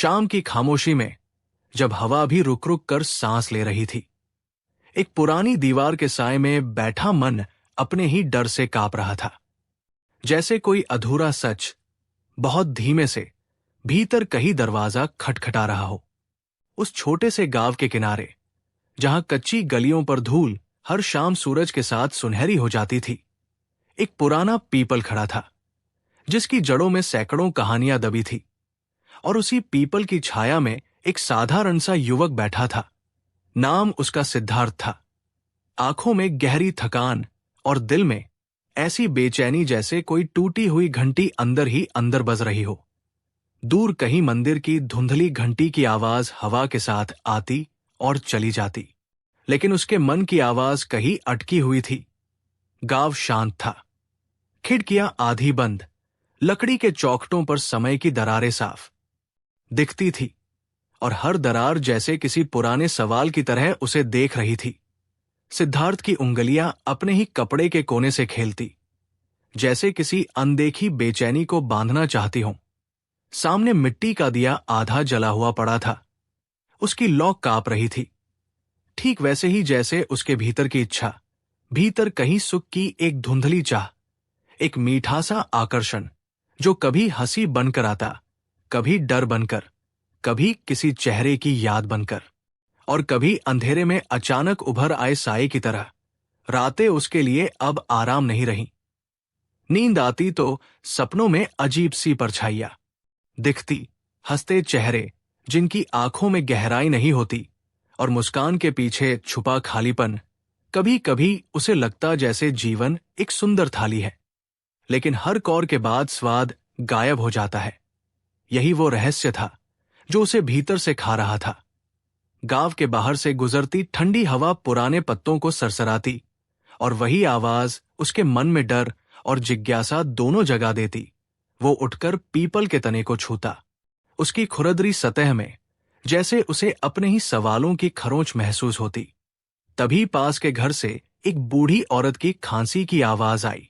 शाम की खामोशी में, जब हवा भी रुक रुक कर सांस ले रही थी, एक पुरानी दीवार के साए में बैठा मन अपने ही डर से कांप रहा था। जैसे कोई अधूरा सच बहुत धीमे से भीतर कहीं दरवाजा खटखटा रहा हो। उस छोटे से गांव के किनारे, जहां कच्ची गलियों पर धूल हर शाम सूरज के साथ सुनहरी हो जाती थी, एक पुराना पीपल खड़ा था, जिसकी जड़ों में सैकड़ों कहानियां दबी थी। और उसी पीपल की छाया में एक साधारण सा युवक बैठा था। नाम उसका सिद्धार्थ था। आंखों में गहरी थकान और दिल में ऐसी बेचैनी जैसे कोई टूटी हुई घंटी अंदर ही अंदर बज रही हो। दूर कहीं मंदिर की धुंधली घंटी की आवाज हवा के साथ आती और चली जाती, लेकिन उसके मन की आवाज कहीं अटकी हुई थी। गांव शांत था, खिड़कियां आधी बंद, लकड़ी के चौखटों पर समय की दरारें साफ दिखती थी, और हर दरार जैसे किसी पुराने सवाल की तरह उसे देख रही थी। सिद्धार्थ की उंगलियां अपने ही कपड़े के कोने से खेलती, जैसे किसी अनदेखी बेचैनी को बांधना चाहती हों। सामने मिट्टी का दिया आधा जला हुआ पड़ा था, उसकी लौ कांप रही थी, ठीक वैसे ही जैसे उसके भीतर की इच्छा, भीतर कहीं सुख की एक धुंधली चाह, एक मीठा सा आकर्षण जो कभी हंसी बनकर आता, कभी डर बनकर, कभी किसी चेहरे की याद बनकर, और कभी अंधेरे में अचानक उभर आए साए की तरह। रातें उसके लिए अब आराम नहीं रहीं। नींद आती तो सपनों में अजीब सी परछाइयां दिखती, हंसते चेहरे जिनकी आंखों में गहराई नहीं होती, और मुस्कान के पीछे छुपा खालीपन। कभी कभी उसे लगता जैसे जीवन एक सुंदर थाली है, लेकिन हर कौर के बाद स्वाद गायब हो जाता है। यही वो रहस्य था जो उसे भीतर से खा रहा था। गांव के बाहर से गुजरती ठंडी हवा पुराने पत्तों को सरसराती, और वही आवाज उसके मन में डर और जिज्ञासा दोनों जगा देती। वो उठकर पीपल के तने को छूता। उसकी खुरदरी सतह में जैसे उसे अपने ही सवालों की खरोंच महसूस होती। तभी पास के घर से एक बूढ़ी औरत की खांसी की आवाज आई,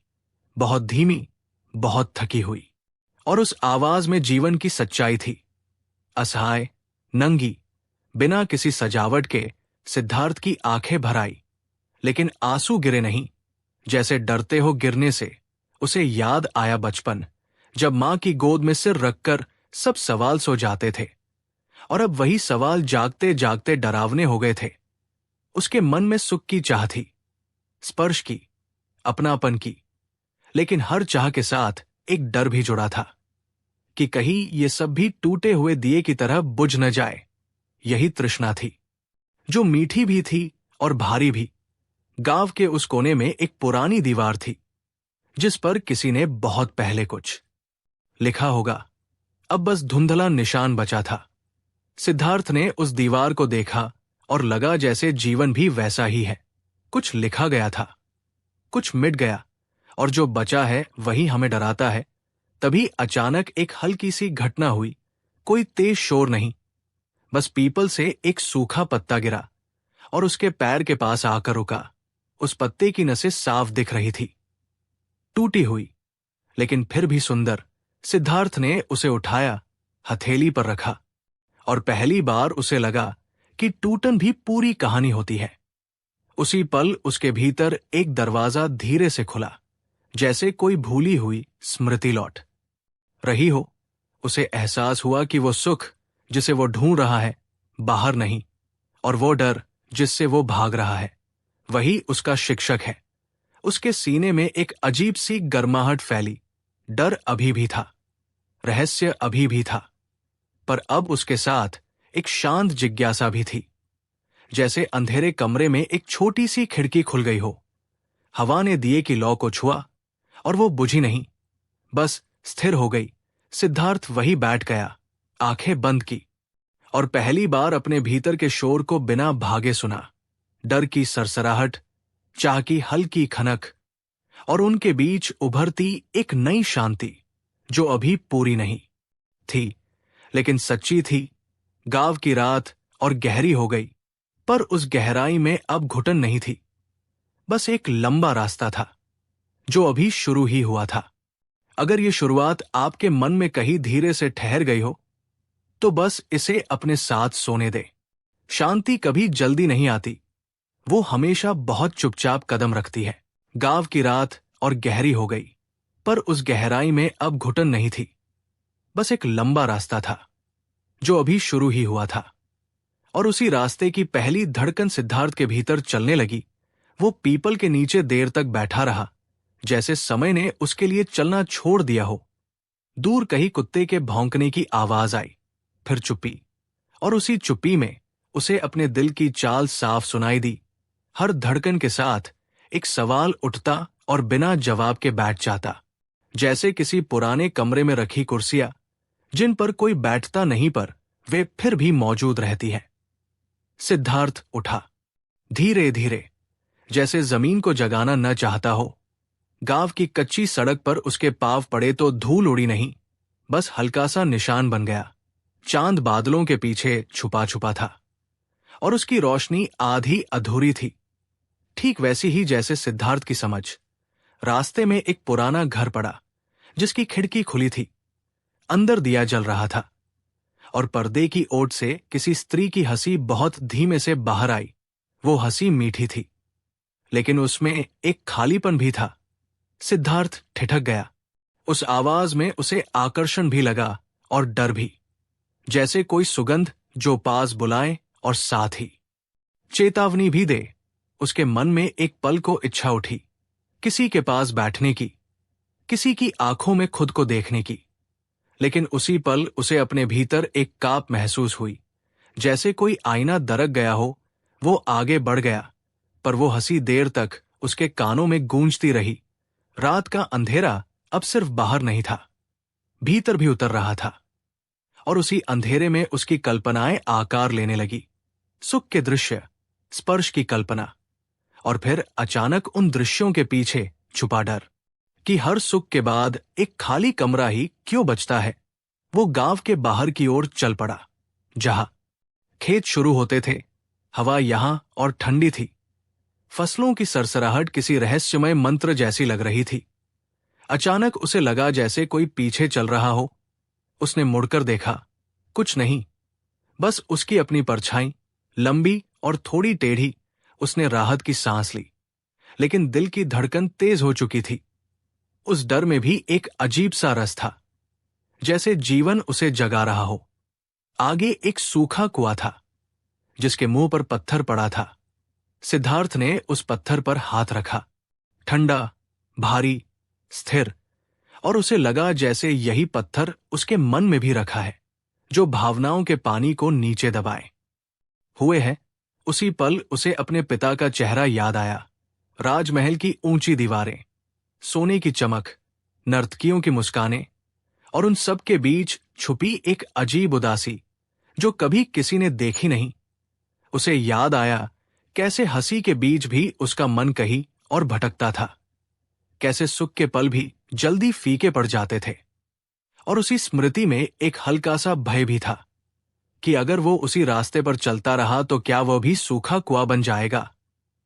बहुत धीमी, बहुत थकी हुई, और उस आवाज में जीवन की सच्चाई थी। असहाय, नंगी, बिना किसी सजावट के सिद्धार्थ की आंखें भर आई, लेकिन आंसू गिरे नहीं। जैसे डरते हो गिरने से, उसे याद आया बचपन, जब मां की गोद में सिर रखकर सब सवाल सो जाते थे, और अब वही सवाल जागते जागते डरावने हो गए थे। उसके मन में सुख की चाह थी, स्पर्श की, अपनापन की, लेकिन हर चाह के साथ एक डर भी जुड़ा था कि कहीं ये सब भी टूटे हुए दिए की तरह बुझ न जाए। यही तृष्णा थी, जो मीठी भी थी और भारी भी। गांव के उस कोने में एक पुरानी दीवार थी, जिस पर किसी ने बहुत पहले कुछ लिखा होगा। अब बस धुंधला निशान बचा था। सिद्धार्थ ने उस दीवार को देखा और लगा जैसे जीवन भी वैसा ही है। कुछ लिखा गया था, कुछ मिट गया, और जो बचा है वही हमें डराता है। तभी अचानक एक हल्की सी घटना हुई। कोई तेज शोर नहीं, बस पीपल से एक सूखा पत्ता गिरा और उसके पैर के पास आकर रुका। उस पत्ते की नसें साफ दिख रही थी, टूटी हुई, लेकिन फिर भी सुंदर। सिद्धार्थ ने उसे उठाया, हथेली पर रखा, और पहली बार उसे लगा कि टूटन भी पूरी कहानी होती है। उसी पल उसके भीतर एक दरवाजा धीरे से खुला, जैसे कोई भूली हुई स्मृति लौट रही हो। उसे एहसास हुआ कि वो सुख जिसे वो ढूंढ रहा है बाहर नहीं, और वो डर जिससे वो भाग रहा है वही उसका शिक्षक है। उसके सीने में एक अजीब सी गर्माहट फैली। डर अभी भी था, रहस्य अभी भी था, पर अब उसके साथ एक शांत जिज्ञासा भी थी। जैसे अंधेरे कमरे में एक छोटी सी खिड़की खुल गई हो। हवा ने दिए की लौ को छुआ और वो बुझी नहीं, बस स्थिर हो गई। सिद्धार्थ वही बैठ गया, आंखें बंद की, और पहली बार अपने भीतर के शोर को बिना भागे सुना। डर की सरसराहट, चाह की हल्की खनक, और उनके बीच उभरती एक नई शांति जो अभी पूरी नहीं थी, लेकिन सच्ची थी। गांव की रात और गहरी हो गई, पर उस गहराई में अब घुटन नहीं थी, बस एक लंबा रास्ता था जो अभी शुरू ही हुआ था। अगर ये शुरुआत आपके मन में कहीं धीरे से ठहर गई हो, तो बस इसे अपने साथ सोने दे। शांति कभी जल्दी नहीं आती, वो हमेशा बहुत चुपचाप कदम रखती है। गाँव की रात और गहरी हो गई, पर उस गहराई में अब घुटन नहीं थी। बस एक लंबा रास्ता था जो अभी शुरू ही हुआ था, और उसी रास्ते की पहली धड़कन सिद्धार्थ के भीतर चलने लगी। वो पीपल के नीचे देर तक बैठा रहा, जैसे समय ने उसके लिए चलना छोड़ दिया हो। दूर कहीं कुत्ते के भौंकने की आवाज आई, फिर चुप्पी, और उसी चुप्पी में उसे अपने दिल की चाल साफ सुनाई दी। हर धड़कन के साथ एक सवाल उठता और बिना जवाब के बैठ जाता, जैसे किसी पुराने कमरे में रखी कुर्सियां जिन पर कोई बैठता नहीं पर वे फिर भी मौजूद रहती हैं। सिद्धार्थ उठा, धीरे धीरे, जैसे जमीन को जगाना न चाहता हो। गांव की कच्ची सड़क पर उसके पांव पड़े तो धूल उड़ी नहीं, बस हल्का सा निशान बन गया। चांद बादलों के पीछे छुपा छुपा था, और उसकी रोशनी आधी अधूरी थी, ठीक वैसी ही जैसे सिद्धार्थ की समझ। रास्ते में एक पुराना घर पड़ा, जिसकी खिड़की खुली थी। अंदर दिया जल रहा था, और पर्दे की ओट से किसी स्त्री की हंसी बहुत धीमे से बाहर आई। वो हंसी मीठी थी, लेकिन उसमें एक खालीपन भी था। सिद्धार्थ ठिठक गया। उस आवाज में उसे आकर्षण भी लगा और डर भी, जैसे कोई सुगंध जो पास बुलाए और साथ ही चेतावनी भी दे। उसके मन में एक पल को इच्छा उठी, किसी के पास बैठने की, किसी की आंखों में खुद को देखने की। लेकिन उसी पल उसे अपने भीतर एक कांप महसूस हुई, जैसे कोई आईना दरक गया हो। वो आगे बढ़ गया, पर वो हंसी देर तक उसके कानों में गूंजती रही। रात का अंधेरा अब सिर्फ बाहर नहीं था, भीतर भी उतर रहा था, और उसी अंधेरे में उसकी कल्पनाएं आकार लेने लगी। सुख के दृश्य, स्पर्श की कल्पना, और फिर अचानक उन दृश्यों के पीछे छुपा डर कि हर सुख के बाद एक खाली कमरा ही क्यों बचता है। वो गांव के बाहर की ओर चल पड़ा, जहां खेत शुरू होते थे। हवा यहां और ठंडी थी, फसलों की सरसराहट किसी रहस्यमय मंत्र जैसी लग रही थी। अचानक उसे लगा जैसे कोई पीछे चल रहा हो। उसने मुड़कर देखा, कुछ नहीं, बस उसकी अपनी परछाई, लंबी और थोड़ी टेढ़ी। उसने राहत की सांस ली, लेकिन दिल की धड़कन तेज हो चुकी थी। उस डर में भी एक अजीब सा रस था, जैसे जीवन उसे जगा रहा हो। आगे एक सूखा कुआं था, जिसके मुंह पर पत्थर पड़ा था। सिद्धार्थ ने उस पत्थर पर हाथ रखा, ठंडा, भारी, स्थिर, और उसे लगा जैसे यही पत्थर उसके मन में भी रखा है, जो भावनाओं के पानी को नीचे दबाए हुए है। उसी पल उसे अपने पिता का चेहरा याद आया। राजमहल की ऊंची दीवारें, सोने की चमक, नर्तकियों की मुस्कानें, और उन सब के बीच छुपी एक अजीब उदासी जो कभी किसी ने देखी नहीं। उसे याद आया कैसे हंसी के बीच भी उसका मन कहीं और भटकता था, कैसे सुख के पल भी जल्दी फीके पड़ जाते थे। और उसी स्मृति में एक हल्का सा भय भी था कि अगर वो उसी रास्ते पर चलता रहा तो क्या वह भी सूखा कुआं बन जाएगा।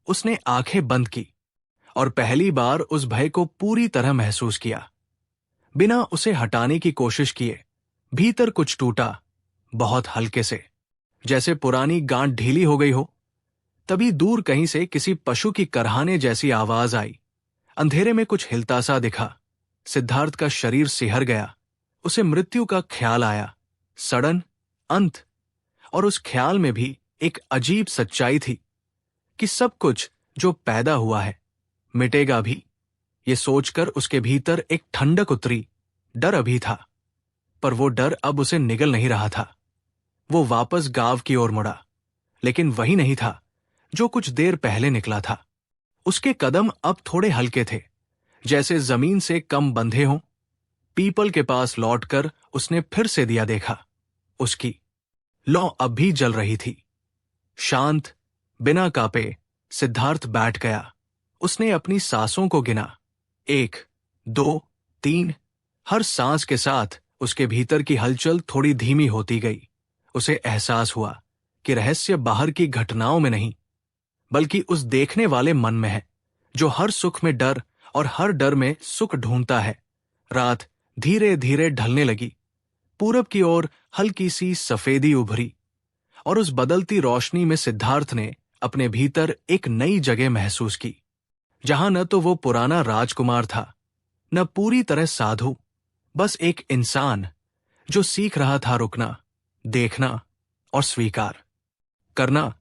उसने आंखें बंद की और पहली बार उस भय को पूरी तरह महसूस किया। बिना उसे हटाने की कोशिश किए भीतर कुछ टूटा, बहुत हल्के से, जैसे पुरानी गांठ ढीली हो गई हो। तभी दूर कहीं से किसी पशु की करहाने जैसी आवाज आई। अंधेरे में कुछ हिलता सा दिखा। सिद्धार्थ का शरीर सिहर गया। उसे मृत्यु का ख्याल आया, सड़न, अंत, और उस ख्याल में भी एक अजीब सच्चाई थी कि सब कुछ जो पैदा हुआ है मिटेगा भी। ये सोचकर उसके भीतर एक ठंडक उतरी। डर अभी था, पर वो डर अब उसे निगल नहीं रहा था। वो वापस गांव की ओर मुड़ा, लेकिन वही नहीं था जो कुछ देर पहले निकला था। उसके कदम अब थोड़े हल्के थे, जैसे जमीन से कम बंधे हों। पीपल के पास लौटकर उसने फिर से दिया देखा। उसकी लौ अब भी जल रही थी। शांत, बिना कांपे सिद्धार्थ बैठ गया। उसने अपनी सांसों को गिना, 1, 2, 3। हर सांस के साथ उसके भीतर की हलचल थोड़ी धीमी होती गई। उसे एहसास हुआ कि रहस्य बाहर की घटनाओं में नहीं, बल्कि उस देखने वाले मन में है, जो हर सुख में डर और हर डर में सुख ढूंढता है। रात धीरे धीरे ढलने लगी। पूरब की ओर हल्की सी सफेदी उभरी और उस बदलती रोशनी में सिद्धार्थ ने अपने भीतर एक नई जगह महसूस की, जहां न तो वो पुराना राजकुमार था, न पूरी तरह साधु, बस एक इंसान जो सीख रहा था रुकना, देखना और स्वीकार करना,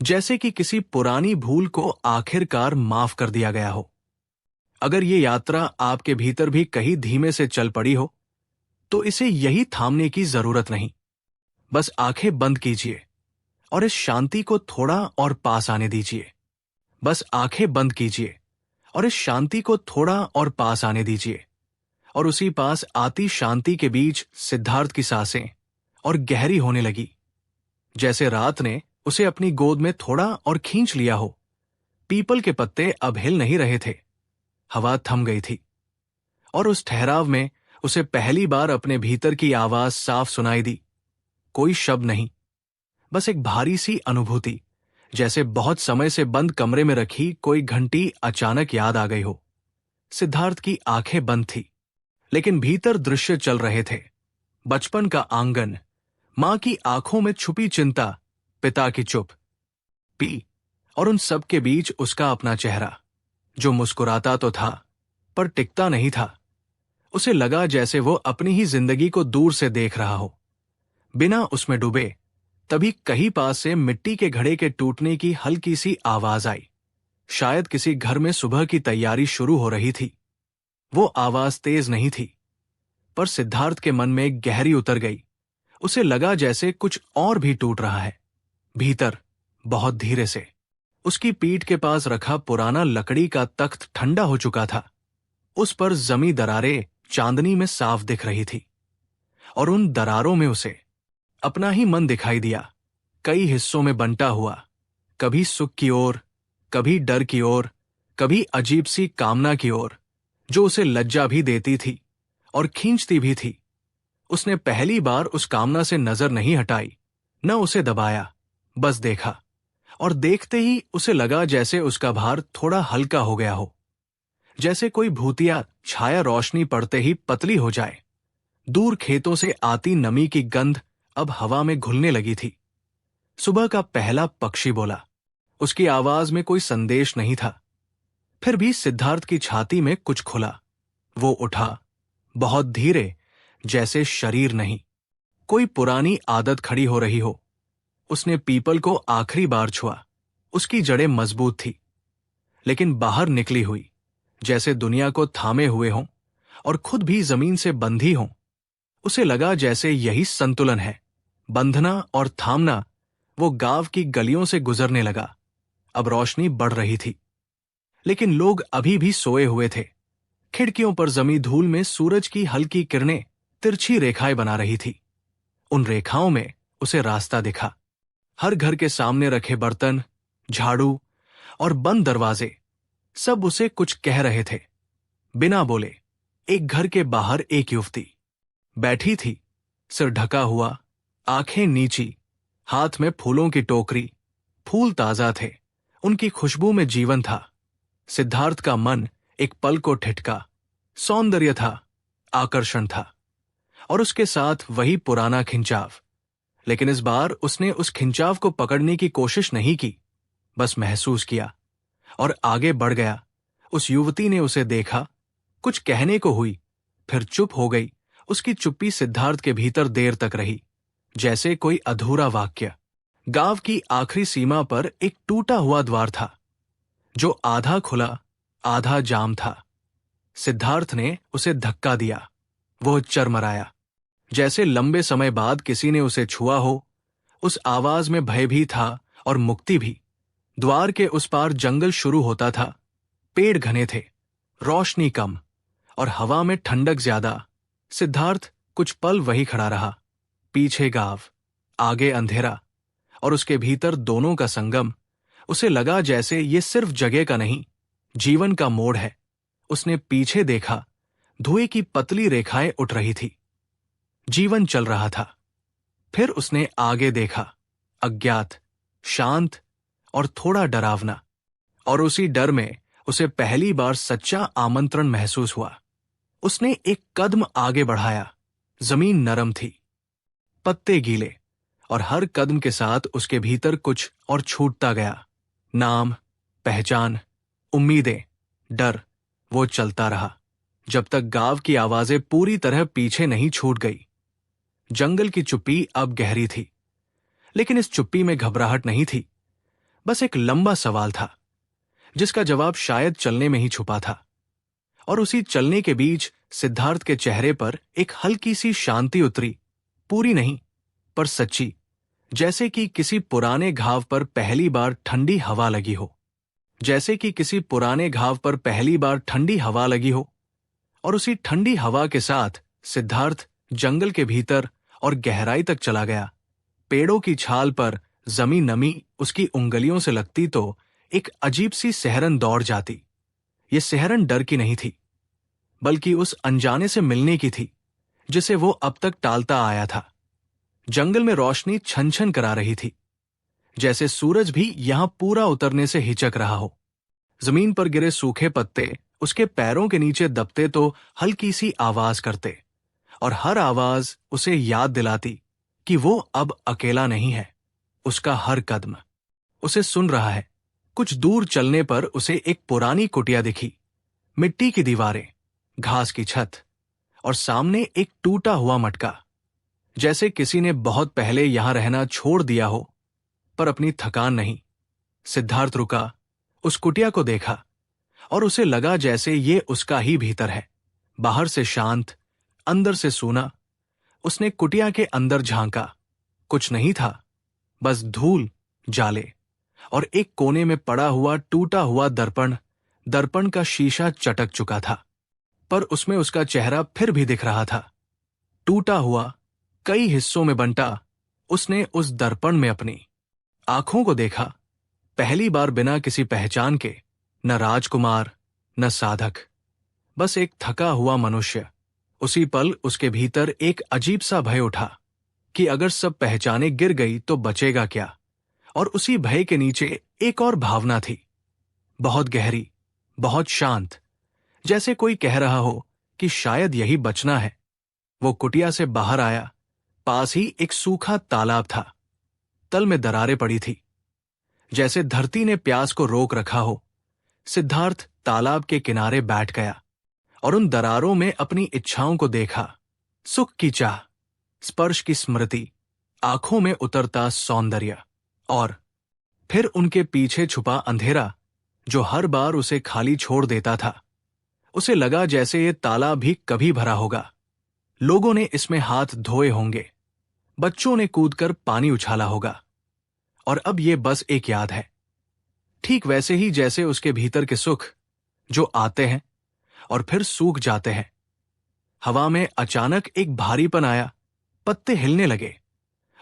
जैसे कि किसी पुरानी भूल को आखिरकार माफ कर दिया गया हो। अगर ये यात्रा आपके भीतर भी कहीं धीमे से चल पड़ी हो, तो इसे यही थामने की जरूरत नहीं। बस आंखें बंद कीजिए और इस शांति को थोड़ा और पास आने दीजिए। बस आंखें बंद कीजिए और इस शांति को थोड़ा और पास आने दीजिए। और उसी पास आती शांति के बीच सिद्धार्थ की सांसें और गहरी होने लगी, जैसे रात ने उसे अपनी गोद में थोड़ा और खींच लिया हो। पीपल के पत्ते अब हिल नहीं रहे थे, हवा थम गई थी, और उस ठहराव में उसे पहली बार अपने भीतर की आवाज साफ सुनाई दी। कोई शब्द नहीं, बस एक भारी सी अनुभूति, जैसे बहुत समय से बंद कमरे में रखी कोई घंटी अचानक याद आ गई हो। सिद्धार्थ की आंखें बंद थी, लेकिन भीतर दृश्य चल रहे थे। बचपन का आंगन, मां की आंखों में छुपी चिंता, पिता की चुप पी, और उन सब के बीच उसका अपना चेहरा, जो मुस्कुराता तो था पर टिकता नहीं था। उसे लगा जैसे वो अपनी ही जिंदगी को दूर से देख रहा हो, बिना उसमें डूबे। तभी कहीं पास से मिट्टी के घड़े के टूटने की हल्की सी आवाज आई। शायद किसी घर में सुबह की तैयारी शुरू हो रही थी। वो आवाज तेज नहीं थी, पर सिद्धार्थ के मन में गहरी उतर गई। उसे लगा जैसे कुछ और भी टूट रहा है भीतर, बहुत धीरे से। उसकी पीठ के पास रखा पुराना लकड़ी का तख्त ठंडा हो चुका था। उस पर जमी दरारें चांदनी में साफ दिख रही थी, और उन दरारों में उसे अपना ही मन दिखाई दिया, कई हिस्सों में बंटा हुआ, कभी सुख की ओर, कभी डर की ओर, कभी अजीब सी कामना की ओर, जो उसे लज्जा भी देती थी और खींचती भी थी। उसने पहली बार उस कामना से नजर नहीं हटाई, न उसे दबाया, बस देखा। और देखते ही उसे लगा जैसे उसका भार थोड़ा हल्का हो गया हो, जैसे कोई भूतिया छाया रोशनी पड़ते ही पतली हो जाए। दूर खेतों से आती नमी की गंध अब हवा में घुलने लगी थी। सुबह का पहला पक्षी बोला। उसकी आवाज में कोई संदेश नहीं था। फिर भी सिद्धार्थ की छाती में कुछ खुला। वो उठा, बहुत धीरे, जैसे शरीर नहीं, कोई पुरानी आदत खड़ी हो रही हो। उसने पीपल को आखिरी बार छुआ। उसकी जड़ें मजबूत थी, लेकिन बाहर निकली हुई, जैसे दुनिया को थामे हुए हों और खुद भी जमीन से बंधी हों। उसे लगा जैसे यही संतुलन है, बंधना और थामना। वो गांव की गलियों से गुजरने लगा। अब रोशनी बढ़ रही थी, लेकिन लोग अभी भी सोए हुए थे। खिड़कियों पर जमी धूल में सूरज की हल्की किरणें तिरछी रेखाएं बना रही थी। उन रेखाओं में उसे रास्ता दिखा। हर घर के सामने रखे बर्तन, झाड़ू और बंद दरवाजे, सब उसे कुछ कह रहे थे। बिना बोले एक घर के बाहर एक युवती बैठी थी, सिर ढका हुआ, आंखें नीची, हाथ में फूलों की टोकरी। फूल ताजा थे, उनकी खुशबू में जीवन था। सिद्धार्थ का मन एक पल को ठिठका। सौंदर्य था, आकर्षण था, और उसके साथ वही पुराना खिंचाव। लेकिन इस बार उसने उस खिंचाव को पकड़ने की कोशिश नहीं की, बस महसूस किया और आगे बढ़ गया। उस युवती ने उसे देखा, कुछ कहने को हुई, फिर चुप हो गई। उसकी चुप्पी सिद्धार्थ के भीतर देर तक रही, जैसे कोई अधूरा वाक्य। गांव की आखिरी सीमा पर एक टूटा हुआ द्वार था, जो आधा खुला आधा जाम था। सिद्धार्थ ने उसे धक्का दिया। वो चरमराया, जैसे लंबे समय बाद किसी ने उसे छुआ हो। उस आवाज में भय भी था और मुक्ति भी। द्वार के उस पार जंगल शुरू होता था। पेड़ घने थे, रोशनी कम और हवा में ठंडक ज्यादा। सिद्धार्थ कुछ पल वही खड़ा रहा। पीछे गांव, आगे अंधेरा, और उसके भीतर दोनों का संगम। उसे लगा जैसे ये सिर्फ जगह का नहीं, जीवन का मोड़ है। उसने पीछे देखा, धुएं की पतली रेखाएं उठ रही थी। जीवन चल रहा था। फिर उसने आगे देखा, अज्ञात, शांत और थोड़ा डरावना। और उसी डर में उसे पहली बार सच्चा आमंत्रण महसूस हुआ। उसने एक कदम आगे बढ़ाया। जमीन नरम थी, पत्ते गीले, और हर कदम के साथ उसके भीतर कुछ और छूटता गया। नाम, पहचान, उम्मीदें, डर। वो चलता रहा जब तक गांव की आवाजें पूरी तरह पीछे नहीं छूट गई। जंगल की चुप्पी अब गहरी थी, लेकिन इस चुप्पी में घबराहट नहीं थी, बस एक लंबा सवाल था जिसका जवाब शायद चलने में ही छुपा था। और उसी चलने के बीच सिद्धार्थ के चेहरे पर एक हल्की सी शांति उतरी, पूरी नहीं पर सच्ची, जैसे कि किसी पुराने घाव पर पहली बार ठंडी हवा लगी हो। जैसे कि किसी पुराने घाव पर पहली बार ठंडी हवा लगी हो। और उसी ठंडी हवा के साथ सिद्धार्थ जंगल के भीतर और गहराई तक चला गया। पेड़ों की छाल पर जमी नमी उसकी उंगलियों से लगती तो एक अजीब सी सिहरन दौड़ जाती। ये सिहरन डर की नहीं थी, बल्कि उस अनजाने से मिलने की थी जिसे वो अब तक टालता आया था। जंगल में रोशनी छन छन करा रही थी, जैसे सूरज भी यहां पूरा उतरने से हिचक रहा हो। जमीन पर गिरे सूखे पत्ते उसके पैरों के नीचे दबते तो हल्की सी आवाज करते, और हर आवाज उसे याद दिलाती कि वो अब अकेला नहीं है। उसका हर कदम उसे सुन रहा है। कुछ दूर चलने पर उसे एक पुरानी कुटिया दिखी। मिट्टी की दीवारें, घास की छत, और सामने एक टूटा हुआ मटका, जैसे किसी ने बहुत पहले यहां रहना छोड़ दिया हो, पर अपनी थकान नहीं। सिद्धार्थ रुका, उस कुटिया को देखा, और उसे लगा जैसे ये उसका ही भीतर है। बाहर से शांत, अंदर से सूना। उसने कुटिया के अंदर झांका। कुछ नहीं था, बस धूल, जाले, और एक कोने में पड़ा हुआ टूटा हुआ दर्पण। दर्पण का शीशा चटक चुका था, पर उसमें उसका चेहरा फिर भी दिख रहा था, टूटा हुआ, कई हिस्सों में बंटा। उसने उस दर्पण में अपनी आंखों को देखा, पहली बार बिना किसी पहचान के। न राजकुमार, न साधक, बस एक थका हुआ मनुष्य। उसी पल उसके भीतर एक अजीब सा भय उठा कि अगर सब पहचाने गिर गई तो बचेगा क्या। और उसी भय के नीचे एक और भावना थी, बहुत गहरी, बहुत शांत, जैसे कोई कह रहा हो कि शायद यही बचना है। वो कुटिया से बाहर आया। पास ही एक सूखा तालाब था। तल में दरारें पड़ी थी, जैसे धरती ने प्यास को रोक रखा हो। सिद्धार्थ तालाब के किनारे बैठ गया और उन दरारों में अपनी इच्छाओं को देखा। सुख की चाह, स्पर्श की स्मृति, आंखों में उतरता सौंदर्य, और फिर उनके पीछे छुपा अंधेरा जो हर बार उसे खाली छोड़ देता था। उसे लगा जैसे ये तालाब भी कभी भरा होगा। लोगों ने इसमें हाथ धोए होंगे, बच्चों ने कूदकर पानी उछाला होगा, और अब ये बस एक याद है। ठीक वैसे ही जैसे उसके भीतर के सुख जो आते हैं और फिर सूख जाते हैं। हवा में अचानक एक भारीपन आया, पत्ते हिलने लगे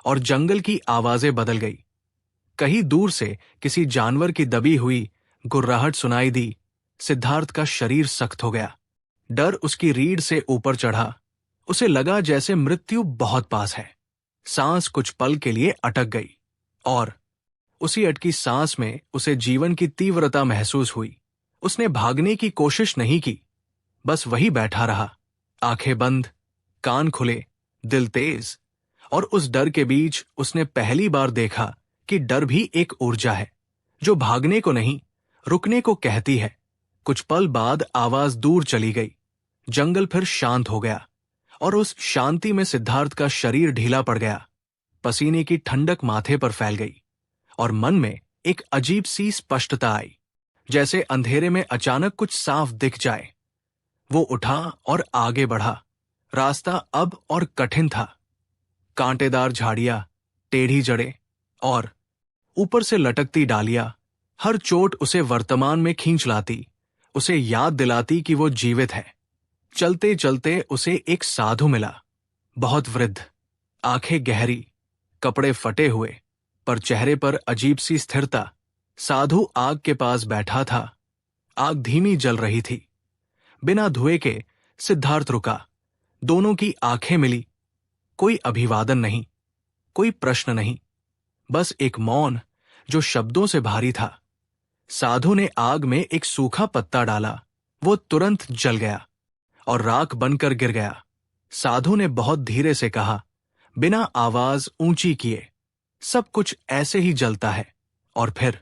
और जंगल की आवाजें बदल गई। कहीं दूर से किसी जानवर की दबी हुई गुर्राहट सुनाई दी। सिद्धार्थ का शरीर सख्त हो गया। डर उसकी रीढ़ से ऊपर चढ़ा। उसे लगा जैसे मृत्यु बहुत पास है। सांस कुछ पल के लिए अटक गई, और उसी अटकी सांस में उसे जीवन की तीव्रता महसूस हुई। उसने भागने की कोशिश नहीं की, बस वही बैठा रहा, आंखें बंद, कान खुले, दिल तेज। और उस डर के बीच उसने पहली बार देखा कि डर भी एक ऊर्जा है जो भागने को नहीं, रुकने को कहती है। कुछ पल बाद आवाज दूर चली गई। जंगल फिर शांत हो गया, और उस शांति में सिद्धार्थ का शरीर ढीला पड़ गया। पसीने की ठंडक माथे पर फैल गई, और मन में एक अजीब सी स्पष्टता आई, जैसे अंधेरे में अचानक कुछ साफ दिख जाए। वो उठा और आगे बढ़ा। रास्ता अब और कठिन था। कांटेदार झाड़ियां, टेढ़ी जड़ें, और ऊपर से लटकती डालियां। हर चोट उसे वर्तमान में खींच लाती, उसे याद दिलाती कि वो जीवित है। चलते चलते उसे एक साधु मिला, बहुत वृद्ध, आंखें गहरी, कपड़े फटे हुए, पर चेहरे पर अजीब सी स्थिरता। साधु आग के पास बैठा था। आग धीमी जल रही थी। बिना धुएं के सिद्धार्थ रुका। दोनों की आंखें मिली। कोई अभिवादन नहीं, कोई प्रश्न नहीं, बस एक मौन जो शब्दों से भारी था। साधु ने आग में एक सूखा पत्ता डाला। वो तुरंत जल गया और राख बनकर गिर गया। साधु ने बहुत धीरे से कहा, बिना आवाज ऊंची किए। सब कुछ ऐसे ही जलता है। और फिर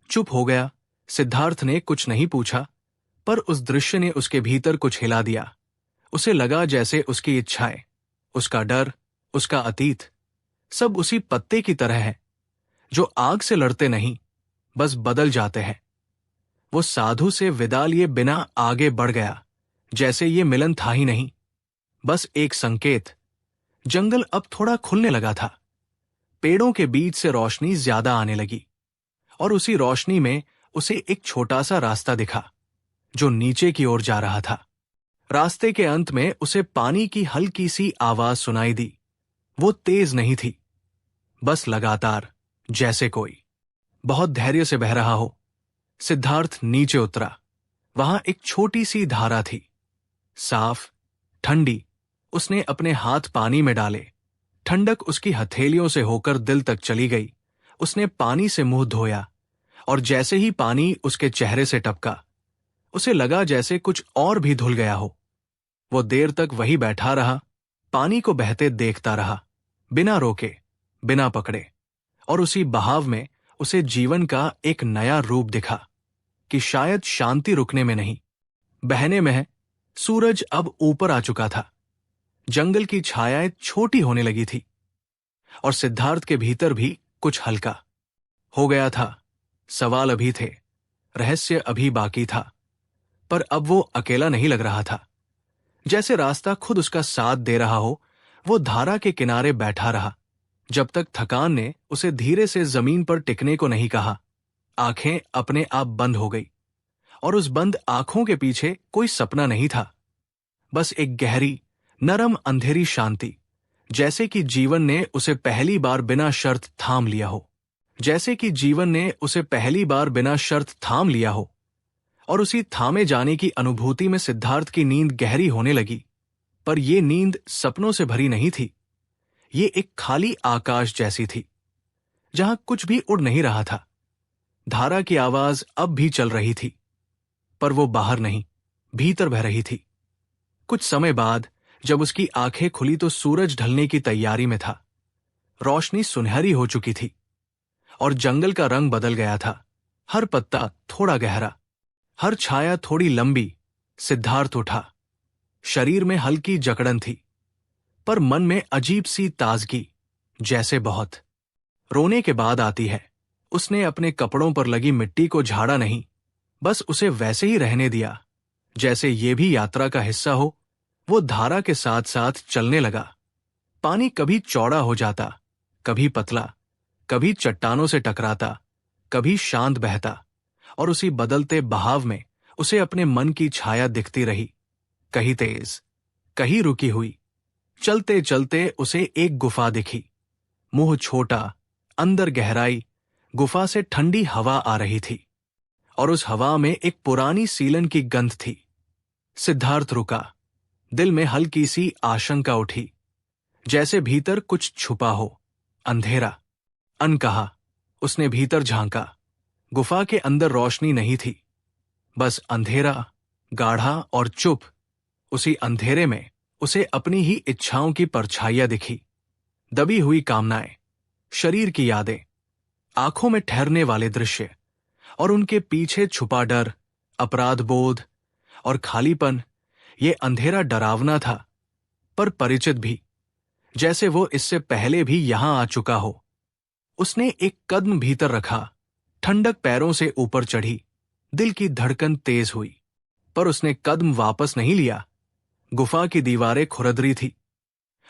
चुप हो गया। सिद्धार्थ ने कुछ नहीं पूछा, पर उस दृश्य ने उसके भीतर कुछ हिला दिया। उसे लगा जैसे उसकी इच्छाएं, उसका डर, उसका अतीत सब उसी पत्ते की तरह है जो आग से लड़ते नहीं, बस बदल जाते हैं। वो साधु से विदा लिए बिना आगे बढ़ गया, जैसे ये मिलन था ही नहीं, बस एक संकेत। जंगल अब थोड़ा खुलने लगा था। पेड़ों के बीच से रोशनी ज्यादा आने लगी, और उसी रोशनी में उसे एक छोटा सा रास्ता दिखा जो नीचे की ओर जा रहा था। रास्ते के अंत में उसे पानी की हल्की सी आवाज सुनाई दी। वो तेज नहीं थी, बस लगातार, जैसे कोई बहुत धैर्य से बह रहा हो। सिद्धार्थ नीचे उतरा। वहां एक छोटी सी धारा थी, साफ, ठंडी। उसने अपने हाथ पानी में डाले। ठंडक उसकी हथेलियों से होकर दिल तक चली गई। उसने पानी से मुंह धोया, और जैसे ही पानी उसके चेहरे से टपका, उसे लगा जैसे कुछ और भी धुल गया हो। वो देर तक वही बैठा रहा, पानी को बहते देखता रहा, बिना रोके, बिना पकड़े। और उसी बहाव में उसे जीवन का एक नया रूप दिखा कि शायद शांति रुकने में नहीं, बहने में है। सूरज अब ऊपर आ चुका था। जंगल की छायाएं छोटी होने लगी थी, और सिद्धार्थ के भीतर भी कुछ हल्का हो गया था। सवाल अभी थे, रहस्य अभी बाकी था, पर अब वो अकेला नहीं लग रहा था। जैसे रास्ता खुद उसका साथ दे रहा हो। वो धारा के किनारे बैठा रहा, जब तक थकान ने उसे धीरे से जमीन पर टिकने को नहीं कहा। आंखें अपने आप बंद हो गई, और उस बंद आंखों के पीछे कोई सपना नहीं था, बस एक गहरी, नरम अंधेरी शांति, जैसे कि जीवन ने उसे पहली बार बिना शर्त थाम लिया हो। जैसे कि जीवन ने उसे पहली बार बिना शर्त थाम लिया हो। और उसी थामे जाने की अनुभूति में सिद्धार्थ की नींद गहरी होने लगी। पर यह नींद सपनों से भरी नहीं थी। ये एक खाली आकाश जैसी थी, जहां कुछ भी उड़ नहीं रहा था। धारा की आवाज अब भी चल रही थी, पर वो बाहर नहीं, भीतर बह रही थी। कुछ समय बाद जब उसकी आंखें खुली तो सूरज ढलने की तैयारी में था। रोशनी सुनहरी हो चुकी थी, और जंगल का रंग बदल गया था। हर पत्ता थोड़ा गहरा, हर छाया थोड़ी लंबी। सिद्धार्थ उठा। शरीर में हल्की जकड़न थी, पर मन में अजीब सी ताजगी, जैसे बहुत रोने के बाद आती है। उसने अपने कपड़ों पर लगी मिट्टी को झाड़ा नहीं, बस उसे वैसे ही रहने दिया, जैसे ये भी यात्रा का हिस्सा हो। वो धारा के साथ साथ चलने लगा। पानी कभी चौड़ा हो जाता, कभी पतला, कभी चट्टानों से टकराता, कभी शांत बहता। और उसी बदलते बहाव में उसे अपने मन की छाया दिखती रही, कहीं तेज, कहीं रुकी हुई। चलते चलते उसे एक गुफा दिखी। मुंह छोटा, अंदर गहराई। गुफा से ठंडी हवा आ रही थी, और उस हवा में एक पुरानी सीलन की गंध थी। सिद्धार्थ रुका। दिल में हल्की सी आशंका उठी, जैसे भीतर कुछ छुपा हो। अंधेरा, अनकहा। उसने भीतर झांका। गुफा के अंदर रोशनी नहीं थी, बस अंधेरा, गाढ़ा और चुप। उसी अंधेरे में उसे अपनी ही इच्छाओं की परछाइयां दिखी, दबी हुई कामनाएं, शरीर की यादें, आंखों में ठहरने वाले दृश्य, और उनके पीछे छुपा डर, अपराध बोध और खालीपन। ये अंधेरा डरावना था, पर परिचित भी, जैसे वो इससे पहले भी यहां आ चुका हो। उसने एक कदम भीतर रखा। ठंडक पैरों से ऊपर चढ़ी। दिल की धड़कन तेज हुई, पर उसने कदम वापस नहीं लिया। गुफा की दीवारें खुरदरी थी,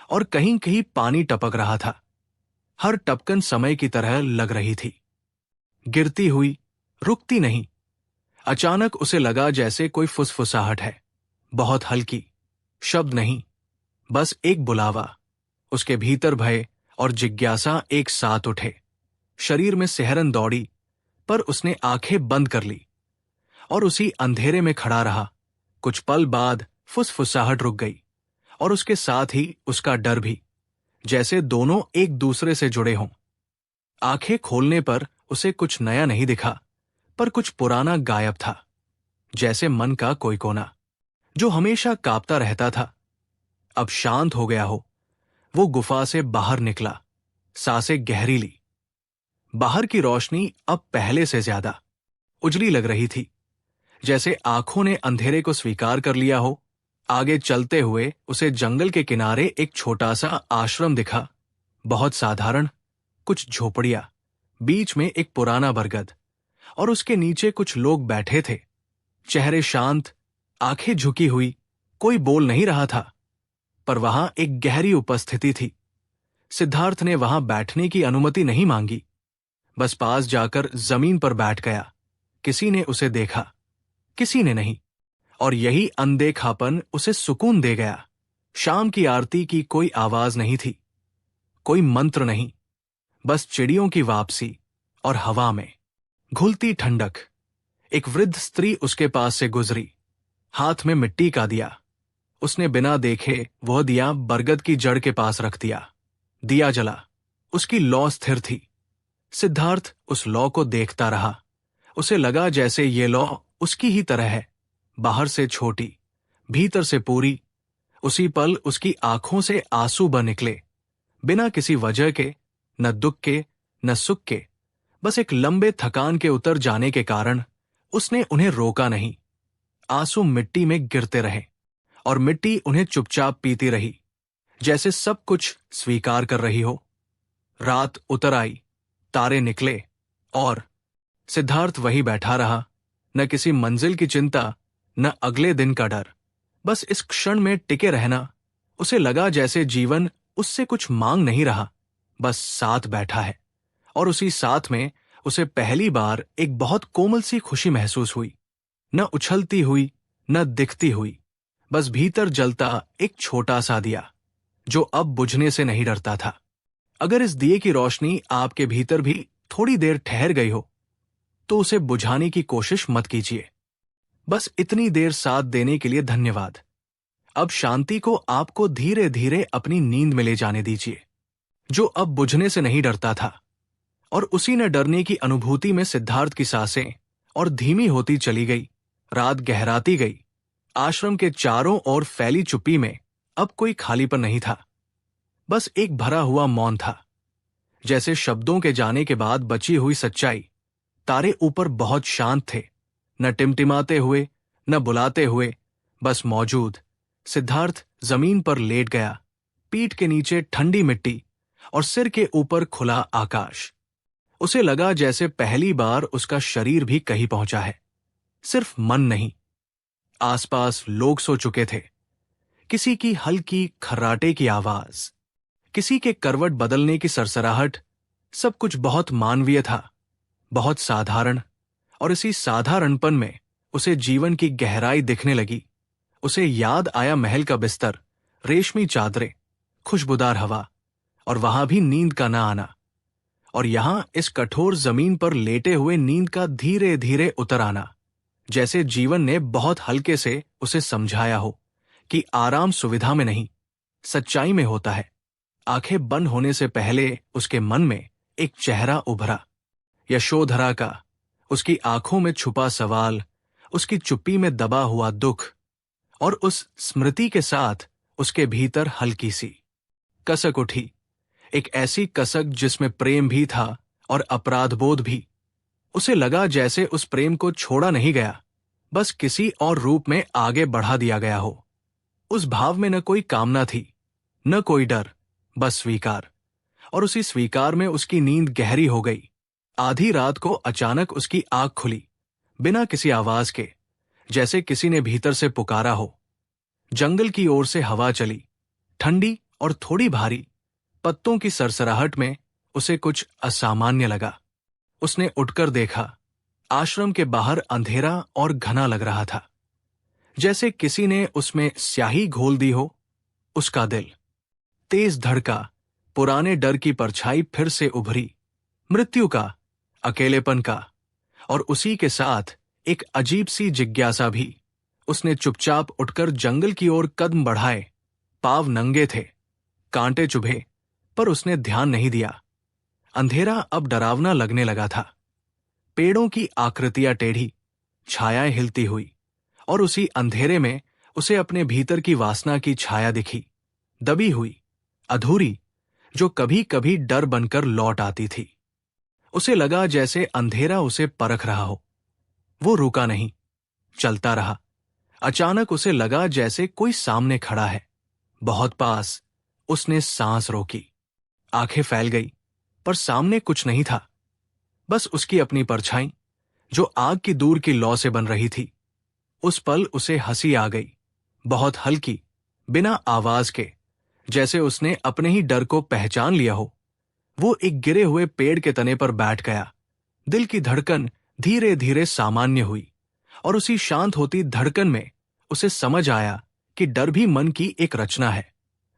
और कहीं कहीं पानी टपक रहा था। हर टपकन समय की तरह लग रही थी, गिरती हुई, रुकती नहीं। अचानक उसे लगा जैसे कोई फुसफुसाहट है, बहुत हल्की, शब्द नहीं, बस एक बुलावा। उसके भीतर भय और जिज्ञासा एक साथ उठे। शरीर में सिहरन दौड़ी, पर उसने आंखें बंद कर ली और उसी अंधेरे में खड़ा रहा। कुछ पल बाद फुसफुसाहट रुक गई, और उसके साथ ही उसका डर भी, जैसे दोनों एक दूसरे से जुड़े हों। आंखें खोलने पर उसे कुछ नया नहीं दिखा, पर कुछ पुराना गायब था, जैसे मन का कोई कोना जो हमेशा कांपता रहता था, अब शांत हो गया हो। वो गुफा से बाहर निकला, सांसें गहरी ली। बाहर की रोशनी अब पहले से ज्यादा उजली लग रही थी, जैसे आंखों ने अंधेरे को स्वीकार कर लिया हो। आगे चलते हुए उसे जंगल के किनारे एक छोटा सा आश्रम दिखा, बहुत साधारण, कुछ झोपड़ियां, बीच में एक पुराना बरगद, और उसके नीचे कुछ लोग बैठे थे, चेहरे शांत, आंखें झुकी हुई। कोई बोल नहीं रहा था, पर वहां एक गहरी उपस्थिति थी। सिद्धार्थ ने वहां बैठने की अनुमति नहीं मांगी, बस पास जाकर जमीन पर बैठ गया। किसी ने उसे देखा, किसी ने नहीं, और यही अनदेखापन उसे सुकून दे गया। शाम की आरती की कोई आवाज नहीं थी, कोई मंत्र नहीं, बस चिड़ियों की वापसी और हवा में घुलती ठंडक। एक वृद्ध स्त्री उसके पास से गुजरी, हाथ में मिट्टी का दिया। उसने बिना देखे वह दिया बरगद की जड़ के पास रख दिया। दिया जला, उसकी लौ स्थिर थी। सिद्धार्थ उस लौ को देखता रहा। उसे लगा जैसे ये लौ उसकी ही तरह है, बाहर से छोटी, भीतर से पूरी। उसी पल उसकी आंखों से आंसू बह निकले, बिना किसी वजह के, न दुख के न सुख के, बस एक लंबे थकान के उतर जाने के कारण। उसने उन्हें रोका नहीं। आंसू मिट्टी में गिरते रहे और मिट्टी उन्हें चुपचाप पीती रही, जैसे सब कुछ स्वीकार कर रही हो। रात उतर आई, तारे निकले, और सिद्धार्थ वहीं बैठा रहा, न किसी मंजिल की चिंता, न अगले दिन का डर, बस इस क्षण में टिके रहना। उसे लगा जैसे जीवन उससे कुछ मांग नहीं रहा, बस साथ बैठा है। और उसी साथ में उसे पहली बार एक बहुत कोमल सी खुशी महसूस हुई, न उछलती हुई न दिखती हुई, बस भीतर जलता एक छोटा सा दिया, जो अब बुझने से नहीं डरता था। अगर इस दिए की रोशनी आपके भीतर भी थोड़ी देर ठहर गई हो, तो उसे बुझाने की कोशिश मत कीजिए। बस इतनी देर साथ देने के लिए धन्यवाद। अब शांति को आपको धीरे धीरे अपनी नींद में ले जाने दीजिए, जो अब बुझने से नहीं डरता था। और उसी न डरने की अनुभूति में सिद्धार्थ की सांसें और धीमी होती चली गई। रात गहराती गई। आश्रम के चारों ओर फैली चुप्पी में अब कोई खालीपन नहीं था, बस एक भरा हुआ मौन था, जैसे शब्दों के जाने के बाद बची हुई सच्चाई। तारे ऊपर बहुत शांत थे, न टिमटिमाते हुए न बुलाते हुए, बस मौजूद। सिद्धार्थ जमीन पर लेट गया, पीठ के नीचे ठंडी मिट्टी और सिर के ऊपर खुला आकाश। उसे लगा जैसे पहली बार उसका शरीर भी कहीं पहुंचा है, सिर्फ मन नहीं। आसपास लोग सो चुके थे, किसी की हल्की खर्राटे की आवाज, किसी के करवट बदलने की सरसराहट। सब कुछ बहुत मानवीय था, बहुत साधारण। और इसी साधारणपन में उसे जीवन की गहराई दिखने लगी। उसे याद आया महल का बिस्तर, रेशमी चादरें, खुशबूदार हवा, और वहां भी नींद का ना आना। और यहां इस कठोर जमीन पर लेटे हुए नींद का धीरे धीरे उतर आना, जैसे जीवन ने बहुत हल्के से उसे समझाया हो कि आराम सुविधा में नहीं, सच्चाई में होता है। आंखें बंद होने से पहले उसके मन में एक चेहरा उभरा, यशोधरा का। उसकी आंखों में छुपा सवाल, उसकी चुप्पी में दबा हुआ दुख, और उस स्मृति के साथ उसके भीतर हल्की सी कसक उठी। एक ऐसी कसक जिसमें प्रेम भी था और अपराधबोध भी। उसे लगा जैसे उस प्रेम को छोड़ा नहीं गया, बस किसी और रूप में आगे बढ़ा दिया गया हो। उस भाव में न कोई कामना थी, न कोई डर, बस स्वीकार। और उसी स्वीकार में उसकी नींद गहरी हो गई। आधी रात को अचानक उसकी आंख खुली, बिना किसी आवाज के, जैसे किसी ने भीतर से पुकारा हो। जंगल की ओर से हवा चली, ठंडी और थोड़ी भारी। पत्तों की सरसराहट में उसे कुछ असामान्य लगा। उसने उठकर देखा, आश्रम के बाहर अंधेरा और घना लग रहा था, जैसे किसी ने उसमें स्याही घोल दी हो। उसका दिल तेज धड़का, पुराने डर की परछाई फिर से उभरी, मृत्यु का, अकेलेपन का, और उसी के साथ एक अजीब सी जिज्ञासा भी। उसने चुपचाप उठकर जंगल की ओर कदम बढ़ाए। पांव नंगे थे, कांटे चुभे, पर उसने ध्यान नहीं दिया। अंधेरा अब डरावना लगने लगा था। पेड़ों की आकृतियां टेढ़ी, छायाएं हिलती हुई, और उसी अंधेरे में उसे अपने भीतर की वासना की छाया दिखी, दबी हुई, अधूरी, जो कभी कभी डर बनकर लौट आती थी। उसे लगा जैसे अंधेरा उसे परख रहा हो। वो रुका नहीं, चलता रहा। अचानक उसे लगा जैसे कोई सामने खड़ा है, बहुत पास। उसने सांस रोकी, आंखें फैल गई, पर सामने कुछ नहीं था, बस उसकी अपनी परछाई, जो आग की दूर की लौ से बन रही थी। उस पल उसे हंसी आ गई, बहुत हल्की, बिना आवाज के, जैसे उसने अपने ही डर को पहचान लिया हो। वो एक गिरे हुए पेड़ के तने पर बैठ गया। दिल की धड़कन धीरे धीरे सामान्य हुई, और उसी शांत होती धड़कन में उसे समझ आया कि डर भी मन की एक रचना है,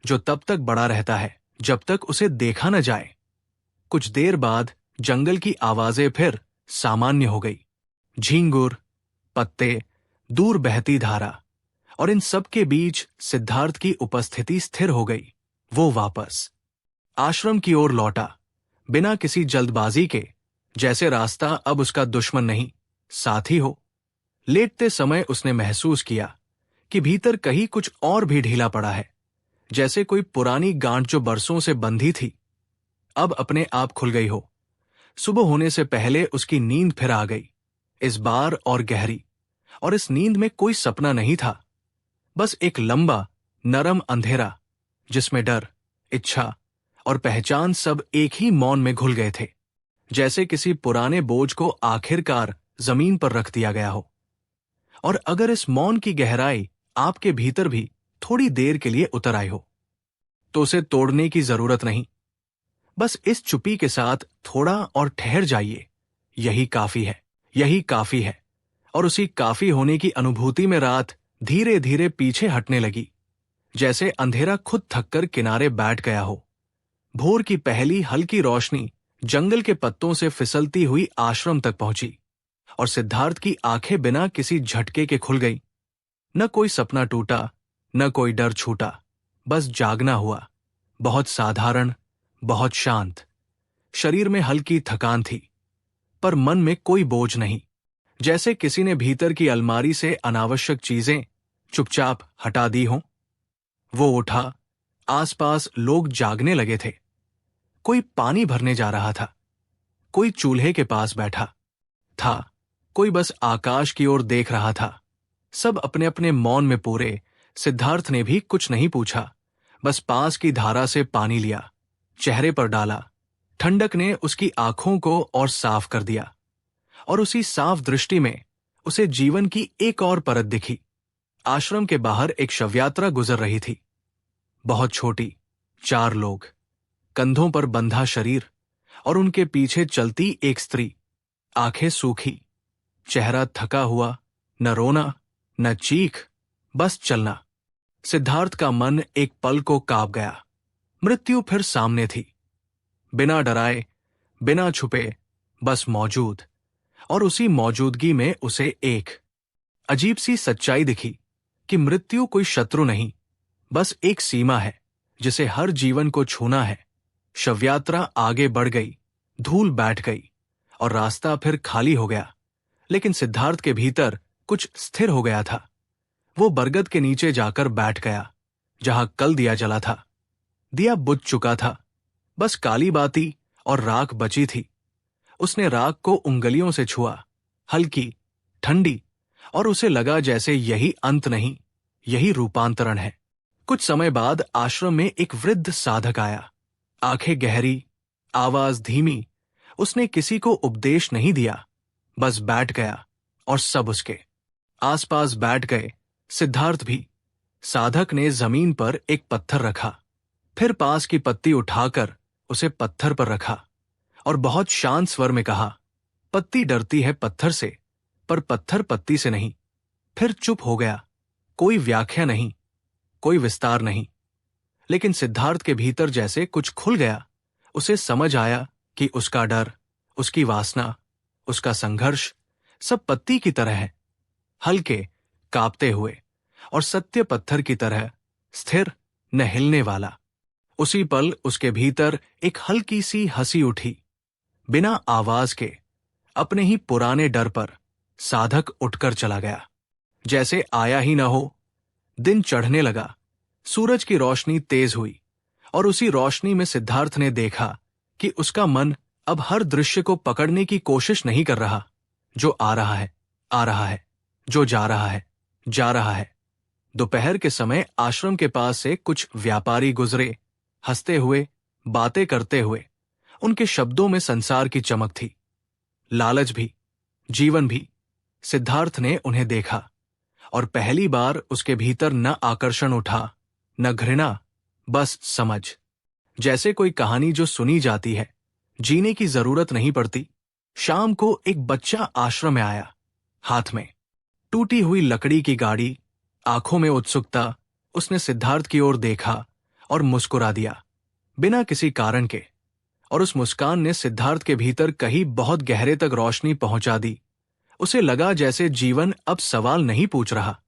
जो तब तक बड़ा रहता है जब तक उसे देखा न जाए। कुछ देर बाद जंगल की आवाजें फिर सामान्य हो गई। झींगुर, पत्ते, दूर बहती धारा, और इन सब के बीच सिद्धार्थ की उपस्थिति स्थिर हो गई। वो वापस आश्रम की ओर लौटा, बिना किसी जल्दबाजी के, जैसे रास्ता अब उसका दुश्मन नहीं, साथी हो। लेटते समय उसने महसूस किया कि भीतर कहीं कुछ और भी ढीला पड़ा है, जैसे कोई पुरानी गांठ जो बरसों से बंधी थी, अब अपने आप खुल गई हो। सुबह होने से पहले उसकी नींद फिर आ गई, इस बार और गहरी। और इस नींद में कोई सपना नहीं था, बस एक लंबा, नरम अंधेरा, जिसमें डर, इच्छा और पहचान सब एक ही मौन में घुल गए थे, जैसे किसी पुराने बोझ को आखिरकार जमीन पर रख दिया गया हो। और अगर इस मौन की गहराई आपके भीतर भी थोड़ी देर के लिए उतर आई हो, तो उसे तोड़ने की जरूरत नहीं। बस इस चुप्पी के साथ थोड़ा और ठहर जाइए। यही काफी है, यही काफी है। और उसी काफी होने की अनुभूति में रात धीरे धीरे पीछे हटने लगी, जैसे अंधेरा खुद थककर किनारे बैठ गया हो। भोर की पहली हल्की रोशनी जंगल के पत्तों से फिसलती हुई आश्रम तक पहुंची, और सिद्धार्थ की आंखें बिना किसी झटके के खुल गईं। न कोई सपना टूटा, न कोई डर छूटा, बस जागना हुआ, बहुत साधारण, बहुत शांत। शरीर में हल्की थकान थी, पर मन में कोई बोझ नहीं, जैसे किसी ने भीतर की अलमारी से अनावश्यक चीजें चुपचाप हटा दी हों। वो उठा, आसपास लोग जागने लगे थे। कोई पानी भरने जा रहा था, कोई चूल्हे के पास बैठा था, कोई बस आकाश की ओर देख रहा था। सब अपने अपने मौन में पूरे। सिद्धार्थ ने भी कुछ नहीं पूछा, बस पास की धारा से पानी लिया, चेहरे पर डाला। ठंडक ने उसकी आंखों को और साफ कर दिया, और उसी साफ दृष्टि में उसे जीवन की एक और परत दिखी। आश्रम के बाहर एक शवयात्रा गुजर रही थी, बहुत छोटी, 4 लोग, कंधों पर बंधा शरीर, और उनके पीछे चलती एक स्त्री, आंखें सूखी, चेहरा थका हुआ, न रोना न चीख, बस चलना। सिद्धार्थ का मन एक पल को कांप गया। मृत्यु फिर सामने थी, बिना डराए, बिना छुपे, बस मौजूद। और उसी मौजूदगी में उसे एक अजीब सी सच्चाई दिखी कि मृत्यु कोई शत्रु नहीं, बस एक सीमा है जिसे हर जीवन को छूना है। शवयात्रा आगे बढ़ गई, धूल बैठ गई, और रास्ता फिर खाली हो गया। लेकिन सिद्धार्थ के भीतर कुछ स्थिर हो गया था। वो बरगद के नीचे जाकर बैठ गया, जहां कल दिया जला था। दिया बुझ चुका था, बस काली बाती और राख बची थी। उसने राख को उंगलियों से छुआ, हल्की, ठंडी, और उसे लगा जैसे यही अंत नहीं, यही रूपांतरण है। कुछ समय बाद आश्रम में एक वृद्ध साधक आया, आंखें गहरी, आवाज धीमी। उसने किसी को उपदेश नहीं दिया, बस बैठ गया, और सब उसके आसपास बैठ गए, सिद्धार्थ भी। साधक ने जमीन पर एक पत्थर रखा, फिर पास की पत्ती उठाकर उसे पत्थर पर रखा, और बहुत शांत स्वर में कहा, पत्ती डरती है पत्थर से, पर पत्थर पत्ती से नहीं। फिर चुप हो गया, कोई व्याख्या नहीं, कोई विस्तार नहीं। लेकिन सिद्धार्थ के भीतर जैसे कुछ खुल गया। उसे समझ आया कि उसका डर, उसकी वासना, उसका संघर्ष सब पत्ती की तरह है, हल्के, कांपते हुए, और सत्य पत्थर की तरह स्थिर, न हिलने वाला। उसी पल उसके भीतर एक हल्की सी हंसी उठी, बिना आवाज के, अपने ही पुराने डर पर। साधक उठकर चला गया, जैसे आया ही न हो। दिन चढ़ने लगा, सूरज की रोशनी तेज हुई, और उसी रोशनी में सिद्धार्थ ने देखा कि उसका मन अब हर दृश्य को पकड़ने की कोशिश नहीं कर रहा, जो आ रहा है, आ रहा है, जो जा रहा है, जा रहा है। दोपहर के समय आश्रम के पास से कुछ व्यापारी गुजरे, हंसते हुए, बातें करते हुए। उनके शब्दों में संसार की चमक थी, लालच भी, जीवन भी। सिद्धार्थ ने उन्हें देखा और पहली बार उसके भीतर न आकर्षण उठा, न घृणा, बस समझ। जैसे कोई कहानी जो सुनी जाती है, जीने की जरूरत नहीं पड़ती। शाम को एक बच्चा आश्रम में आया, हाथ में टूटी हुई लकड़ी की गाड़ी, आंखों में उत्सुकता। उसने सिद्धार्थ की ओर देखा और मुस्कुरा दिया, बिना किसी कारण के। और उस मुस्कान ने सिद्धार्थ के भीतर कहीं बहुत गहरे तक रोशनी पहुंचा दी। उसे लगा जैसे जीवन अब सवाल नहीं पूछ रहा,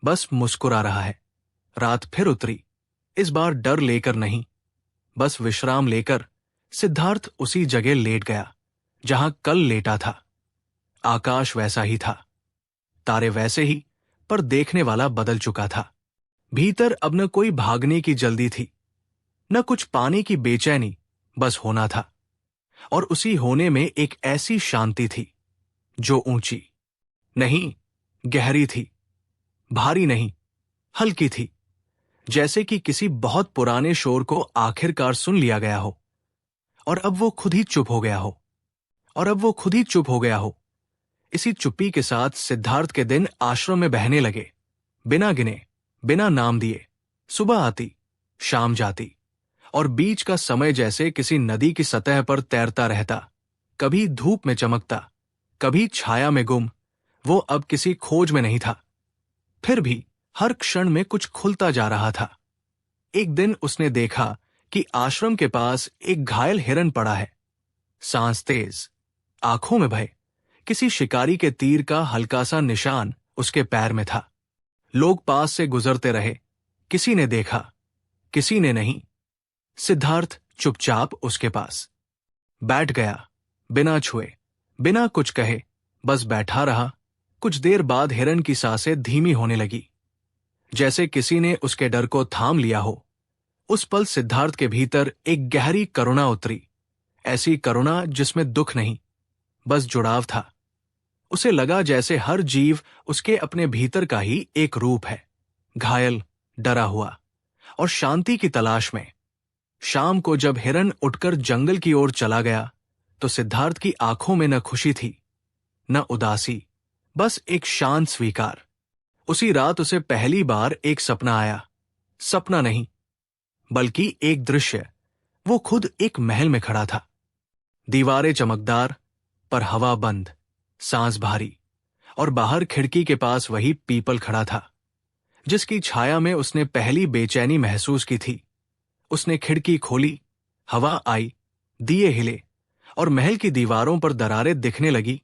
बस मुस्कुरा रहा है। रात फिर उतरी, इस बार डर लेकर नहीं, बस विश्राम लेकर। सिद्धार्थ उसी जगह लेट गया जहां कल लेटा था। आकाश वैसा ही था, तारे वैसे ही, पर देखने वाला बदल चुका था। भीतर अब न कोई भागने की जल्दी थी, न कुछ पाने की बेचैनी, बस होना था। और उसी होने में एक ऐसी शांति थी जो ऊंची नहीं, गहरी थी, भारी नहीं, हल्की थी। जैसे कि किसी बहुत पुराने शोर को आखिरकार सुन लिया गया हो, और अब वो खुद ही चुप हो गया हो, और अब वो खुद ही चुप हो गया हो। इसी चुप्पी के साथ सिद्धार्थ के दिन आश्रम में बहने लगे, बिना गिने, बिना नाम दिए। सुबह आती, शाम जाती, और बीच का समय जैसे किसी नदी की सतह पर तैरता रहता, कभी धूप में चमकता, कभी छाया में गुम। वो अब किसी खोज में नहीं था, फिर भी हर क्षण में कुछ खुलता जा रहा था। एक दिन उसने देखा कि आश्रम के पास एक घायल हिरन पड़ा है, सांस तेज, आंखों में भय। किसी शिकारी के तीर का हल्का सा निशान उसके पैर में था। लोग पास से गुजरते रहे, किसी ने देखा, किसी ने नहीं। सिद्धार्थ चुपचाप उसके पास बैठ गया, बिना छुए, बिना कुछ कहे, बस बैठा रहा। कुछ देर बाद हिरन की सांसें धीमी होने लगी, जैसे किसी ने उसके डर को थाम लिया हो। उस पल सिद्धार्थ के भीतर एक गहरी करुणा उतरी, ऐसी करुणा जिसमें दुख नहीं, बस जुड़ाव था। उसे लगा जैसे हर जीव उसके अपने भीतर का ही एक रूप है, घायल, डरा हुआ और शांति की तलाश में। शाम को जब हिरन उठकर जंगल की ओर चला गया, तो सिद्धार्थ की आंखों में न खुशी थी, न उदासी, बस एक शांत स्वीकार। उसी रात उसे पहली बार एक सपना आया, सपना नहीं बल्कि एक दृश्य। वो खुद एक महल में खड़ा था, दीवारें चमकदार, पर हवा बंद, सांस भारी। और बाहर खिड़की के पास वही पीपल खड़ा था, जिसकी छाया में उसने पहली बेचैनी महसूस की थी। उसने खिड़की खोली, हवा आई, दिए हिले, और महल की दीवारों पर दरारें दिखने लगी।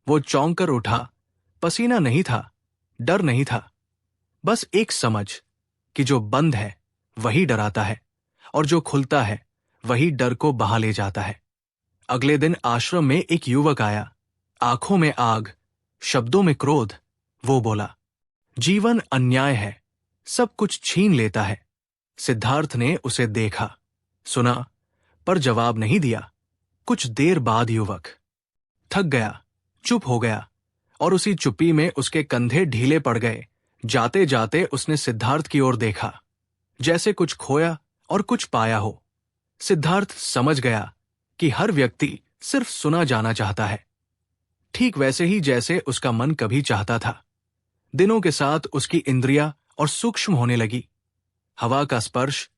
वो चौंक कर उठा। पसीना नहीं था, डर नहीं था, बस एक समझ कि जो बंद है वही डराता है, और जो खुलता है वही डर को बहा ले जाता है। अगले दिन आश्रम में एक युवक आया, आंखों में आग, शब्दों में क्रोध। वो बोला, जीवन अन्याय है, सब कुछ छीन लेता है। सिद्धार्थ ने उसे देखा, सुना, पर जवाब नहीं दिया। कुछ देर बाद युवक थक गया, चुप हो गया, और उसी चुप्पी में उसके कंधे ढीले पड़ गए। जाते जाते उसने सिद्धार्थ की ओर देखा, जैसे कुछ खोया और कुछ पाया हो। सिद्धार्थ समझ गया कि हर व्यक्ति सिर्फ सुना जाना चाहता है, ठीक वैसे ही जैसे उसका मन कभी चाहता था। दिनों के साथ उसकी इंद्रियां और सूक्ष्म होने लगी। हवा का स्पर्श,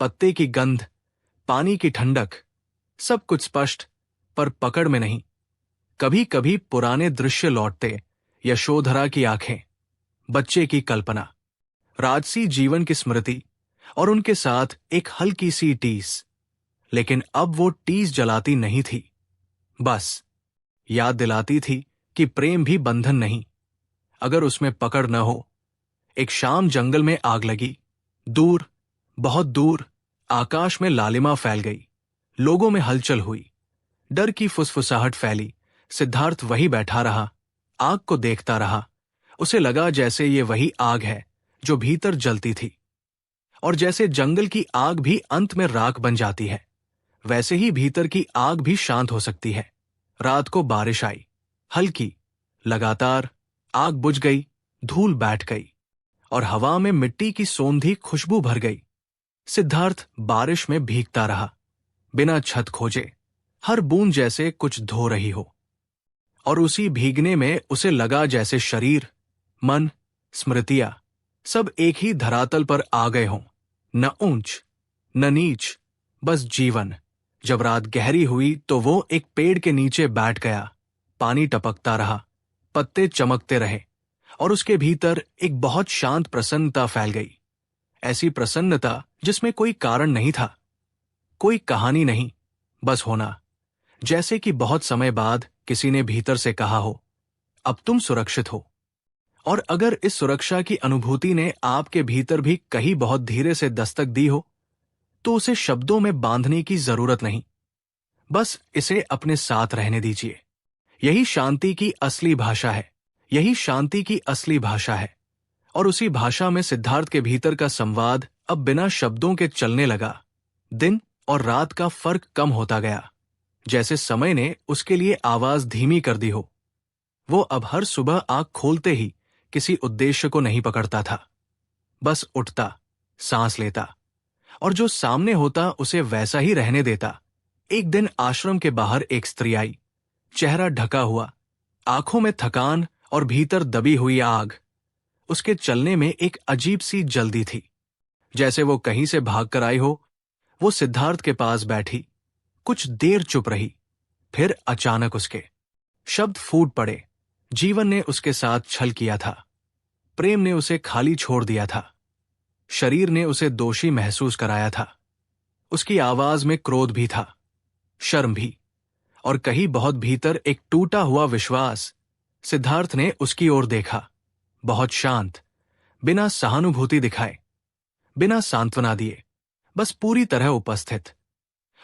पत्ते की गंध, पानी की ठंडक, सब कुछ स्पष्ट, पर पकड़ में नहीं। कभी कभी पुराने दृश्य लौटते, यशोधरा की आंखें, बच्चे की कल्पना, राजसी जीवन की स्मृति, और उनके साथ एक हल्की सी टीस। लेकिन अब वो टीस जलाती नहीं थी, बस याद दिलाती थी कि प्रेम भी बंधन नहीं, अगर उसमें पकड़ न हो। एक शाम जंगल में आग लगी, दूर, बहुत दूर, आकाश में लालिमा फैल गई, लोगों में हलचल हुई, डर की फुसफुसाहट फैली। सिद्धार्थ वही बैठा रहा, आग को देखता रहा। उसे लगा जैसे ये वही आग है जो भीतर जलती थी, और जैसे जंगल की आग भी अंत में राख बन जाती है, वैसे ही भीतर की आग भी शांत हो सकती है। रात को बारिश आई, हल्की, लगातार। आग बुझ गई, धूल बैठ गई और हवा में मिट्टी की सोंधी खुशबू भर गई। सिद्धार्थ बारिश में भीगता रहा, बिना छत खोजे, हर बूंद जैसे कुछ धो रही हो। और उसी भीगने में उसे लगा जैसे शरीर, मन, स्मृतियां सब एक ही धरातल पर आ गए हों। न ऊंच न नीच, बस जीवन। जब रात गहरी हुई तो वो एक पेड़ के नीचे बैठ गया। पानी टपकता रहा, पत्ते चमकते रहे और उसके भीतर एक बहुत शांत प्रसन्नता फैल गई। ऐसी प्रसन्नता जिसमें कोई कारण नहीं था, कोई कहानी नहीं, बस होना। जैसे कि बहुत समय बाद किसी ने भीतर से कहा हो, अब तुम सुरक्षित हो। और अगर इस सुरक्षा की अनुभूति ने आपके भीतर भी कहीं बहुत धीरे से दस्तक दी हो, तो उसे शब्दों में बांधने की जरूरत नहीं, बस इसे अपने साथ रहने दीजिए। यही शांति की असली भाषा है, यही शांति की असली भाषा है। और उसी भाषा में सिद्धार्थ के भीतर का संवाद अब बिना शब्दों के चलने लगा। दिन और रात का फर्क कम होता गया, जैसे समय ने उसके लिए आवाज धीमी कर दी हो। वो अब हर सुबह आंख खोलते ही किसी उद्देश्य को नहीं पकड़ता था, बस उठता, सांस लेता और जो सामने होता उसे वैसा ही रहने देता। एक दिन आश्रम के बाहर एक स्त्री आई, चेहरा ढका हुआ, आंखों में थकान और भीतर दबी हुई आग। उसके चलने में एक अजीब सी जल्दी थी, जैसे वो कहीं से भागकर आई हो। वो सिद्धार्थ के पास बैठी, कुछ देर चुप रही, फिर अचानक उसके शब्द फूट पड़े। जीवन ने उसके साथ छल किया था, प्रेम ने उसे खाली छोड़ दिया था, शरीर ने उसे दोषी महसूस कराया था। उसकी आवाज में क्रोध भी था, शर्म भी, और कहीं बहुत भीतर एक टूटा हुआ विश्वास। सिद्धार्थ ने उसकी ओर देखा, बहुत शांत, बिना सहानुभूति दिखाए, बिना सांत्वना दिए, बस पूरी तरह उपस्थित।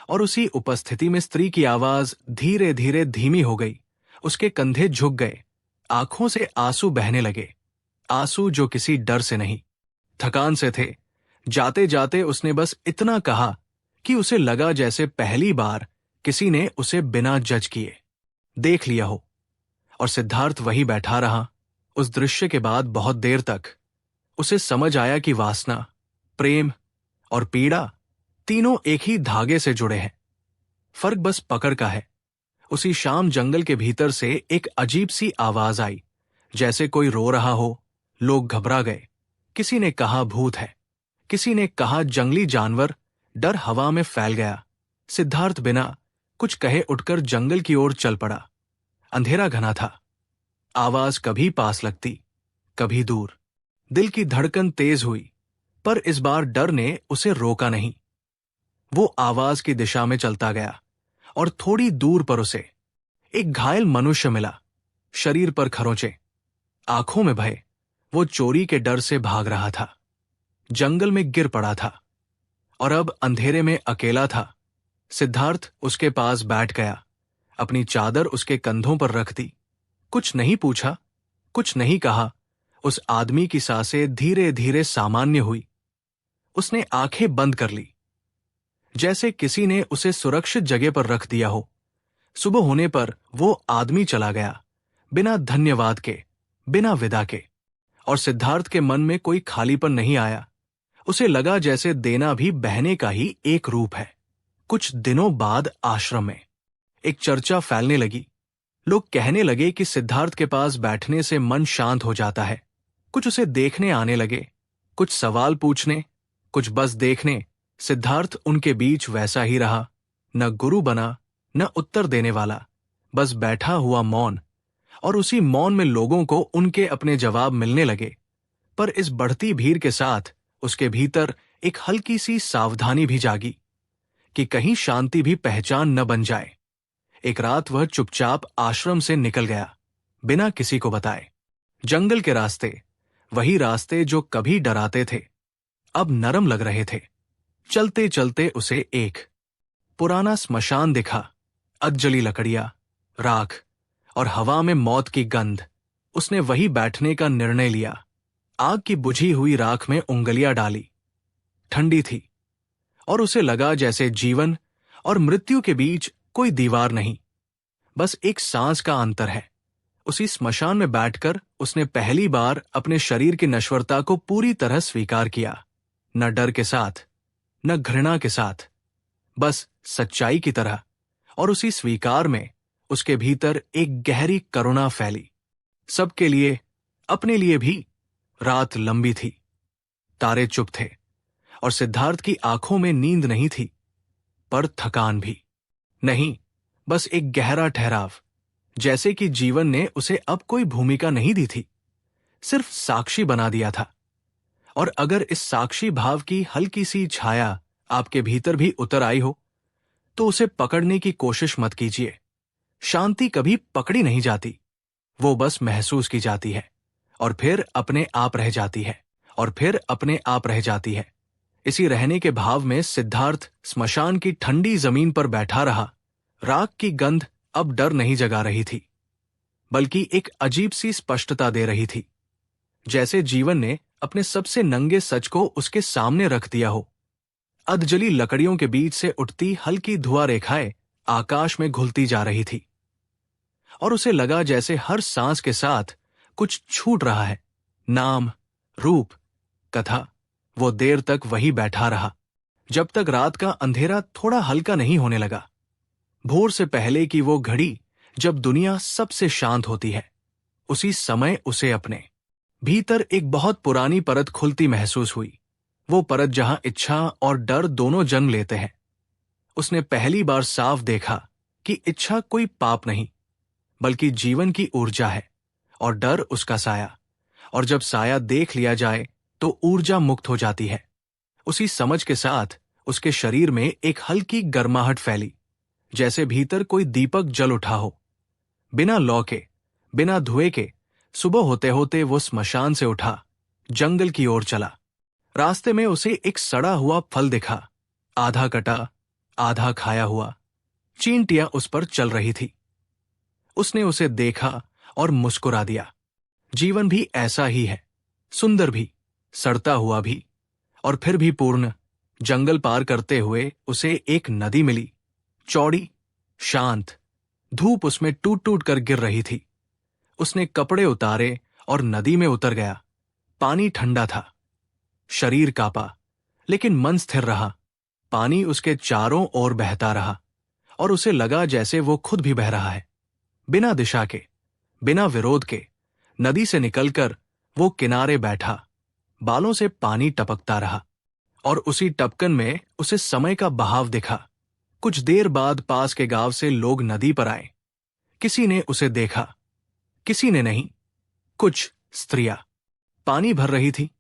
और उसी उपस्थिति में स्त्री की आवाज धीरे धीरे धीमी हो गई। उसके कंधे झुक गए, आंखों से आंसू बहने लगे, आंसू जो किसी डर से नहीं, थकान से थे। जाते जाते उसने बस इतना कहा कि उसे लगा जैसे पहली बार किसी ने उसे बिना जज किए देख लिया हो। और सिद्धार्थ वही बैठा रहा। उस दृश्य के बाद बहुत देर तक उसे समझ आया कि वासना, प्रेम और पीड़ा तीनों एक ही धागे से जुड़े हैं, फर्क बस पकड़ का है। उसी शाम जंगल के भीतर से एक अजीब सी आवाज आई, जैसे कोई रो रहा हो। लोग घबरा गए, किसी ने कहा भूत है, किसी ने कहा जंगली जानवर। डर हवा में फैल गया। सिद्धार्थ बिना कुछ कहे उठकर जंगल की ओर चल पड़ा। अंधेरा घना था, आवाज कभी पास लगती, कभी दूर। दिल की धड़कन तेज हुई, पर इस बार डर ने उसे रोका नहीं। वो आवाज की दिशा में चलता गया और थोड़ी दूर पर उसे एक घायल मनुष्य मिला, शरीर पर खरोंचे, आंखों में भय। वो चोरी के डर से भाग रहा था, जंगल में गिर पड़ा था और अब अंधेरे में अकेला था। सिद्धार्थ उसके पास बैठ गया, अपनी चादर उसके कंधों पर रख दी। कुछ नहीं पूछा, कुछ नहीं कहा। उस आदमी की सांसें धीरे धीरे सामान्य हुई। उसने आंखें बंद कर ली, जैसे किसी ने उसे सुरक्षित जगह पर रख दिया हो। सुबह होने पर वो आदमी चला गया, बिना धन्यवाद के, बिना विदा के। और सिद्धार्थ के मन में कोई खालीपन नहीं आया। उसे लगा जैसे देना भी बहने का ही एक रूप है। कुछ दिनों बाद आश्रम में एक चर्चा फैलने लगी। लोग कहने लगे कि सिद्धार्थ के पास बैठने से मन शांत हो जाता है। कुछ उसे देखने आने लगे, कुछ सवाल पूछने, कुछ बस देखने। सिद्धार्थ उनके बीच वैसा ही रहा, न गुरु बना, न उत्तर देने वाला, बस बैठा हुआ मौन। और उसी मौन में लोगों को उनके अपने जवाब मिलने लगे। पर इस बढ़ती भीड़ के साथ उसके भीतर एक हल्की सी सावधानी भी जागी कि कहीं शांति भी पहचान न बन जाए। एक रात वह चुपचाप आश्रम से निकल गया, बिना किसी को बताए। जंगल के रास्ते, वही रास्ते जो कभी डराते थे, अब नरम लग रहे थे। चलते चलते उसे एक पुराना स्मशान दिखा, अधजली लकड़ियां, राख और हवा में मौत की गंध। उसने वहीं बैठने का निर्णय लिया। आग की बुझी हुई राख में उंगलियां डाली, ठंडी थी, और उसे लगा जैसे जीवन और मृत्यु के बीच कोई दीवार नहीं, बस एक सांस का अंतर है। उसी स्मशान में बैठकर उसने पहली बार अपने शरीर की नश्वरता को पूरी तरह स्वीकार किया, न डर के साथ, न घृणा के साथ, बस सच्चाई की तरह। और उसी स्वीकार में उसके भीतर एक गहरी करुणा फैली। सबके लिए, अपने लिए भी। रात लंबी थी, तारे चुप थे, और सिद्धार्थ की आंखों में नींद नहीं थी, पर थकान भी नहीं, बस एक गहरा ठहराव, जैसे कि जीवन ने उसे अब कोई भूमिका नहीं दी थी, सिर्फ साक्षी बना दिया था। और अगर इस साक्षी भाव की हल्की सी छाया आपके भीतर भी उतर आई हो, तो उसे पकड़ने की कोशिश मत कीजिए। शांति कभी पकड़ी नहीं जाती, वो बस महसूस की जाती है, और फिर अपने आप रह जाती है, और फिर अपने आप रह जाती है। इसी रहने के भाव में सिद्धार्थ स्मशान की ठंडी जमीन पर बैठा रहा। राख की गंध अब डर नहीं जगा रही थी, बल्कि एक अजीब सी स्पष्टता दे रही थी, जैसे जीवन ने अपने सबसे नंगे सच को उसके सामने रख दिया हो। अधजली लकड़ियों के बीच से उठती हल्की धुआं रेखाएं आकाश में घुलती जा रही थी, और उसे लगा जैसे हर सांस के साथ कुछ छूट रहा है। नाम, रूप, कथा। वो देर तक वही बैठा रहा, जब तक रात का अंधेरा थोड़ा हल्का नहीं होने लगा। भोर से पहले की वो घड़ी जब दुनिया सबसे शांत होती है, उसी समय उसे अपने भीतर एक बहुत पुरानी परत खुलती महसूस हुई। वो परत जहां इच्छा और डर दोनों जन्म लेते हैं। उसने पहली बार साफ देखा कि इच्छा कोई पाप नहीं, बल्कि जीवन की ऊर्जा है, और डर उसका साया। और जब साया देख लिया जाए तो ऊर्जा मुक्त हो जाती है। उसी समझ के साथ उसके शरीर में एक हल्की गर्माहट फैली, जैसे भीतर कोई दीपक जल उठा हो। बिना लौ के, बिना धुएं के, सुबह होते होते वो स्मशान से उठा, जंगल की ओर चला। रास्ते में उसे एक सड़ा हुआ फल दिखा, आधा कटा, आधा खाया हुआ। चींटियां उस पर चल रही थी। उसने उसे देखा और मुस्कुरा दिया। जीवन भी ऐसा ही है, सुंदर भी, सड़ता हुआ भी, और फिर भी पूर्ण। जंगल पार करते हुए उसे एक नदी मिली, चौड़ी, शांत। धूप उसमें टूट टूट कर गिर रही थी। उसने कपड़े उतारे और नदी में उतर गया। पानी ठंडा था, शरीर कांपा, लेकिन मन स्थिर रहा। पानी उसके चारों ओर बहता रहा, और उसे लगा जैसे वो खुद भी बह रहा है, बिना दिशा के, बिना विरोध के। नदी से निकलकर वो किनारे बैठा, बालों से पानी टपकता रहा, और उसी टपकन में उसे समय का बहाव दिखा। कुछ देर बाद पास के गांव से लोग नदी पर आए। किसी ने उसे देखा, किसी ने नहीं। कुछ स्त्रियां पानी भर रही थी,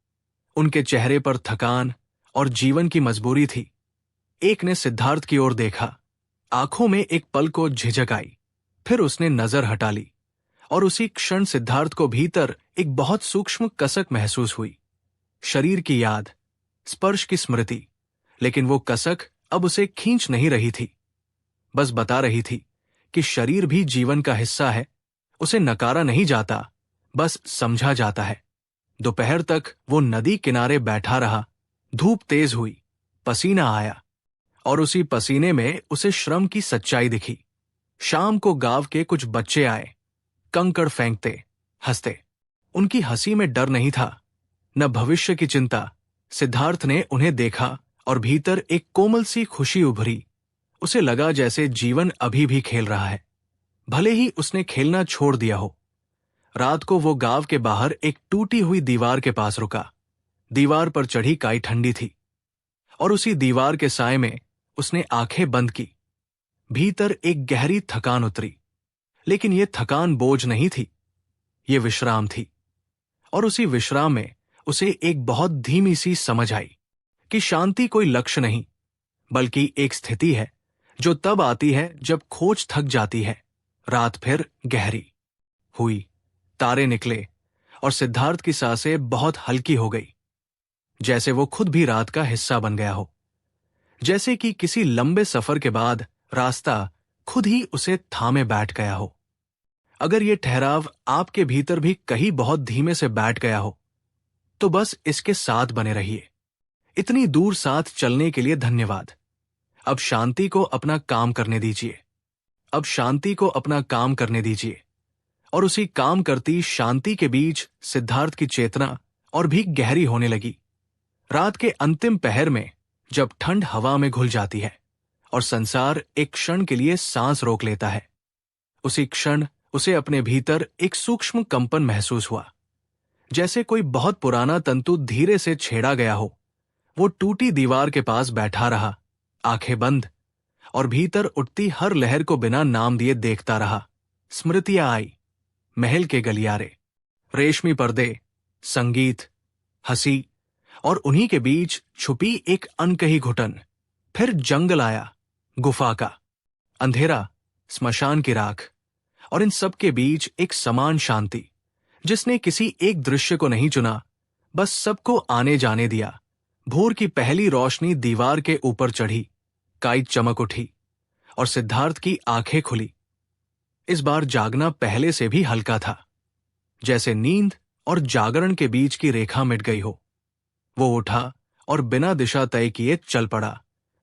उनके चेहरे पर थकान और जीवन की मजबूरी थी। एक ने सिद्धार्थ की ओर देखा, आंखों में एक पल को झिझक आई, फिर उसने नजर हटा ली, और उसी क्षण सिद्धार्थ को भीतर एक बहुत सूक्ष्म कसक महसूस हुई। शरीर की याद, स्पर्श की स्मृति, लेकिन वो कसक अब उसे खींच नहीं रही थी, बस बता रही थी कि शरीर भी जीवन का हिस्सा है। उसे नकारा नहीं जाता, बस समझा जाता है। दोपहर तक वो नदी किनारे बैठा रहा। धूप तेज हुई, पसीना आया, और उसी पसीने में उसे श्रम की सच्चाई दिखी। शाम को गांव के कुछ बच्चे आए, कंकड़ फेंकते, हंसते। उनकी हंसी में डर नहीं था, न भविष्य की चिंता। सिद्धार्थ ने उन्हें देखा और भीतर एक कोमल सी खुशी उभरी। उसे लगा जैसे जीवन अभी भी खेल रहा है, भले ही उसने खेलना छोड़ दिया हो। रात को वो गांव के बाहर एक टूटी हुई दीवार के पास रुका। दीवार पर चढ़ी काई ठंडी थी, और उसी दीवार के साए में उसने आंखें बंद की। भीतर एक गहरी थकान उतरी, लेकिन ये थकान बोझ नहीं थी, ये विश्राम थी। और उसी विश्राम में उसे एक बहुत धीमी सी समझ आई कि शांति कोई लक्ष्य नहीं, बल्कि एक स्थिति है जो तब आती है जब खोज थक जाती है। रात फिर गहरी हुई, तारे निकले, और सिद्धार्थ की सांसें बहुत हल्की हो गई, जैसे वो खुद भी रात का हिस्सा बन गया हो। जैसे कि किसी लंबे सफर के बाद रास्ता खुद ही उसे थामे बैठ गया हो। अगर ये ठहराव आपके भीतर भी कहीं बहुत धीमे से बैठ गया हो, तो बस इसके साथ बने रहिए। इतनी दूर साथ चलने के लिए धन्यवाद। अब शांति को अपना काम करने दीजिए। अब शांति को अपना काम करने दीजिए। और उसी काम करती शांति के बीच सिद्धार्थ की चेतना और भी गहरी होने लगी। रात के अंतिम पहर में जब ठंड हवा में घुल जाती है और संसार एक क्षण के लिए सांस रोक लेता है, उसी क्षण उसे अपने भीतर एक सूक्ष्म कंपन महसूस हुआ, जैसे कोई बहुत पुराना तंतु धीरे से छेड़ा गया हो। वो टूटी दीवार के पास बैठा रहा, आंखें बंद, और भीतर उठती हर लहर को बिना नाम दिए देखता रहा। स्मृतियां आई, महल के गलियारे, रेशमी पर्दे, संगीत, हंसी, और उन्हीं के बीच छुपी एक अनकही घुटन। फिर जंगल आया, गुफा का अंधेरा, स्मशान की राख, और इन सब के बीच एक समान शांति, जिसने किसी एक दृश्य को नहीं चुना, बस सबको आने जाने दिया। भोर की पहली रोशनी दीवार के ऊपर चढ़ी, काइट चमक उठी और सिद्धार्थ की आंखें खुली। इस बार जागना पहले से भी हल्का था, जैसे नींद और जागरण के बीच की रेखा मिट गई हो। वो उठा और बिना दिशा तय किए चल पड़ा।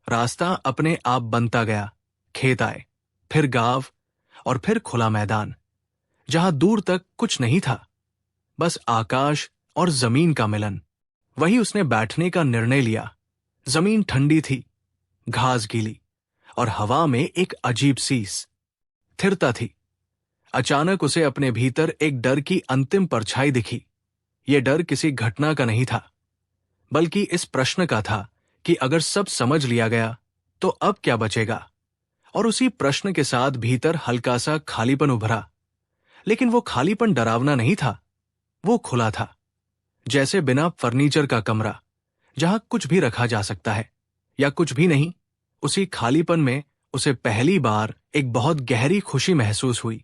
रास्ता अपने आप बनता गया। खेत आए, फिर गांव, और फिर खुला मैदान, जहां दूर तक कुछ नहीं था, बस आकाश और जमीन का मिलन। वही उसने बैठने का निर्णय लिया। जमीन ठंडी थी, घास गीली, और हवा में एक अजीब सी स्थिरता थी। अचानक उसे अपने भीतर एक डर की अंतिम परछाई दिखी। यह डर किसी घटना का नहीं था, बल्कि इस प्रश्न का था कि अगर सब समझ लिया गया तो अब क्या बचेगा। और उसी प्रश्न के साथ भीतर हल्का सा खालीपन उभरा। लेकिन वो खालीपन डरावना नहीं था, वो खुला था, जैसे बिना फर्नीचर का कमरा, जहां कुछ भी रखा जा सकता है या कुछ भी नहीं। उसी खालीपन में उसे पहली बार एक बहुत गहरी खुशी महसूस हुई,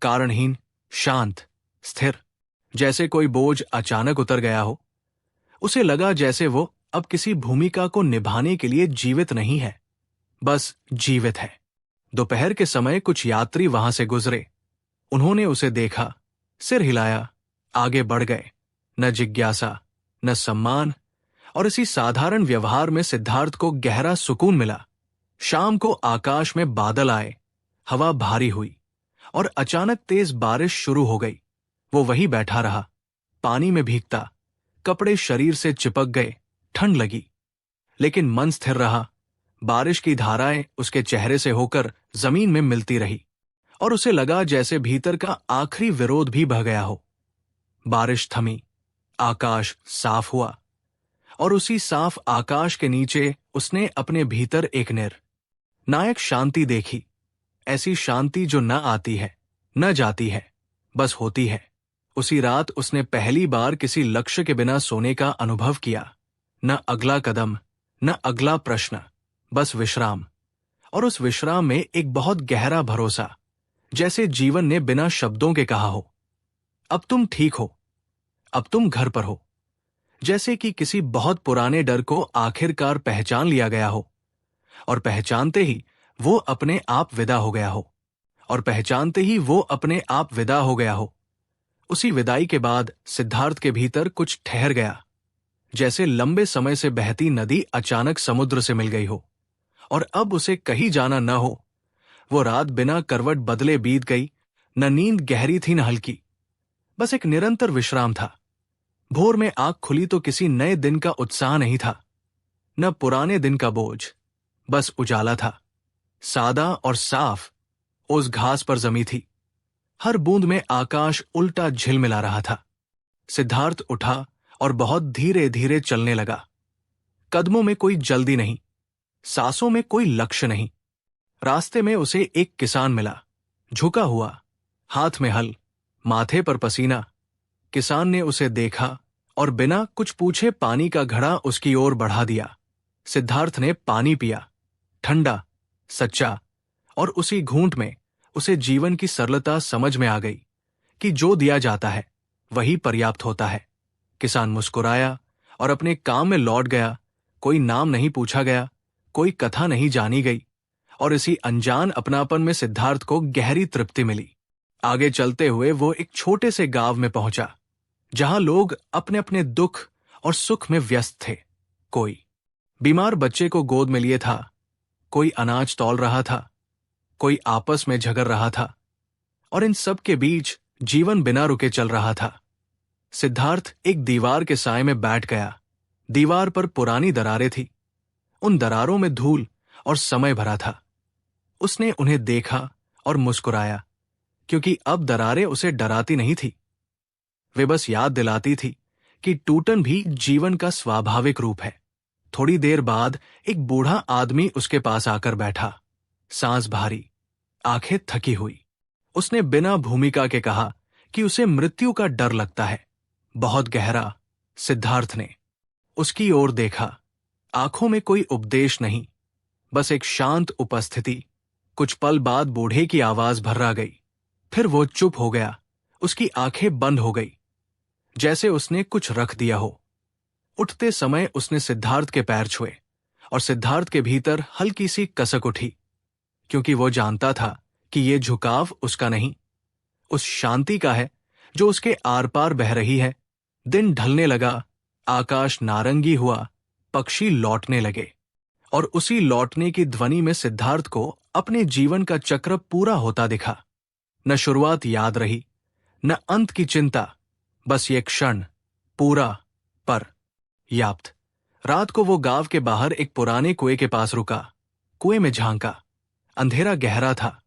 कारणहीन, शांत, स्थिर, जैसे कोई बोझ अचानक उतर गया हो। उसे लगा जैसे वो अब किसी भूमिका को निभाने के लिए जीवित नहीं है, बस जीवित है। दोपहर के समय कुछ यात्री वहां से गुजरे। उन्होंने उसे देखा, सिर हिलाया, आगे बढ़ गए। न जिज्ञासा, न सम्मान, और इसी साधारण व्यवहार में सिद्धार्थ को गहरा सुकून मिला। शाम को आकाश में बादल आए, हवा भारी हुई, और अचानक तेज बारिश शुरू हो गई। वो वहीं बैठा रहा, पानी में भीगता, कपड़े शरीर से चिपक गए, ठंड लगी, लेकिन मन स्थिर रहा। बारिश की धाराएं उसके चेहरे से होकर जमीन में मिलती रही, और उसे लगा जैसे भीतर का आखिरी विरोध भी बह गया हो। बारिश थमी, आकाश साफ हुआ, और उसी साफ आकाश के नीचे उसने अपने भीतर एक निर्णायक शांति देखी। ऐसी शांति जो न आती है, न जाती है, बस होती है। उसी रात उसने पहली बार किसी लक्ष्य के बिना सोने का अनुभव किया। न अगला कदम, न अगला प्रश्न, बस विश्राम। और उस विश्राम में एक बहुत गहरा भरोसा, जैसे जीवन ने बिना शब्दों के कहा हो, अब तुम ठीक हो, अब तुम घर पर हो। जैसे कि किसी बहुत पुराने डर को आखिरकार पहचान लिया गया हो, और पहचानते ही वो अपने आप विदा हो गया हो, और पहचानते ही वो अपने आप विदा हो गया हो। उसी विदाई के बाद सिद्धार्थ के भीतर कुछ ठहर गया, जैसे लंबे समय से बहती नदी अचानक समुद्र से मिल गई हो, और अब उसे कहीं जाना न हो। वो रात बिना करवट बदले बीत गई। न नींद गहरी थी न हल्की, बस एक निरंतर विश्राम था। भोर में आंख खुली तो किसी नए दिन का उत्साह नहीं था, न पुराने दिन का बोझ, बस उजाला था, सादा और साफ। उस घास पर जमी थी, हर बूंद में आकाश उल्टा झिलमिला रहा था। सिद्धार्थ उठा और बहुत धीरे धीरे चलने लगा। कदमों में कोई जल्दी नहीं, सांसों में कोई लक्ष्य नहीं। रास्ते में उसे एक किसान मिला, झुका हुआ, हाथ में हल, माथे पर पसीना। किसान ने उसे देखा और बिना कुछ पूछे पानी का घड़ा उसकी ओर बढ़ा दिया। सिद्धार्थ ने पानी पिया, ठंडा, सच्चा, और उसी घूंट में उसे जीवन की सरलता समझ में आ गई कि जो दिया जाता है वही पर्याप्त होता है। किसान मुस्कुराया और अपने काम में लौट गया। कोई नाम नहीं पूछा गया, कोई कथा नहीं जानी गई, और इसी अनजान अपनापन में सिद्धार्थ को गहरी तृप्ति मिली। आगे चलते हुए वो एक छोटे से गांव में पहुंचा, जहां लोग अपने अपने दुख और सुख में व्यस्त थे। कोई बीमार बच्चे को गोद में लिए था, कोई अनाज तौल रहा था, कोई आपस में झगड़ रहा था, और इन सब के बीच जीवन बिना रुके चल रहा था। सिद्धार्थ एक दीवार के साए में बैठ गया। दीवार पर पुरानी दरारें थी, उन दरारों में धूल और समय भरा था। उसने उन्हें देखा और मुस्कुराया, क्योंकि अब दरारें उसे डराती नहीं थी, वे बस याद दिलाती थी कि टूटन भी जीवन का स्वाभाविक रूप है। थोड़ी देर बाद एक बूढ़ा आदमी उसके पास आकर बैठा, सांस भारी, आंखें थकी हुई। उसने बिना भूमिका के कहा कि उसे मृत्यु का डर लगता है, बहुत गहरा। सिद्धार्थ ने उसकी ओर देखा, आंखों में कोई उपदेश नहीं, बस एक शांत उपस्थिति। कुछ पल बाद बूढ़े की आवाज भर्रा गई, फिर वो चुप हो गया, उसकी आंखें बंद हो गई, जैसे उसने कुछ रख दिया हो। उठते समय उसने सिद्धार्थ के पैर छुए और सिद्धार्थ के भीतर हल्की सी कसक उठी, क्योंकि वो जानता था कि ये झुकाव उसका नहीं, उस शांति का है जो उसके आर पार बह रही है। दिन ढलने लगा, आकाश नारंगी हुआ, पक्षी लौटने लगे, और उसी लौटने की ध्वनि में सिद्धार्थ को अपने जीवन का चक्र पूरा होता दिखा। न शुरुआत याद रही, न अंत की चिंता, बस ये क्षण पूरा पर याप्त। रात को वो गांव के बाहर एक पुराने कुएं के पास रुका, कुएं में झांका। अंधेरा गहरा था,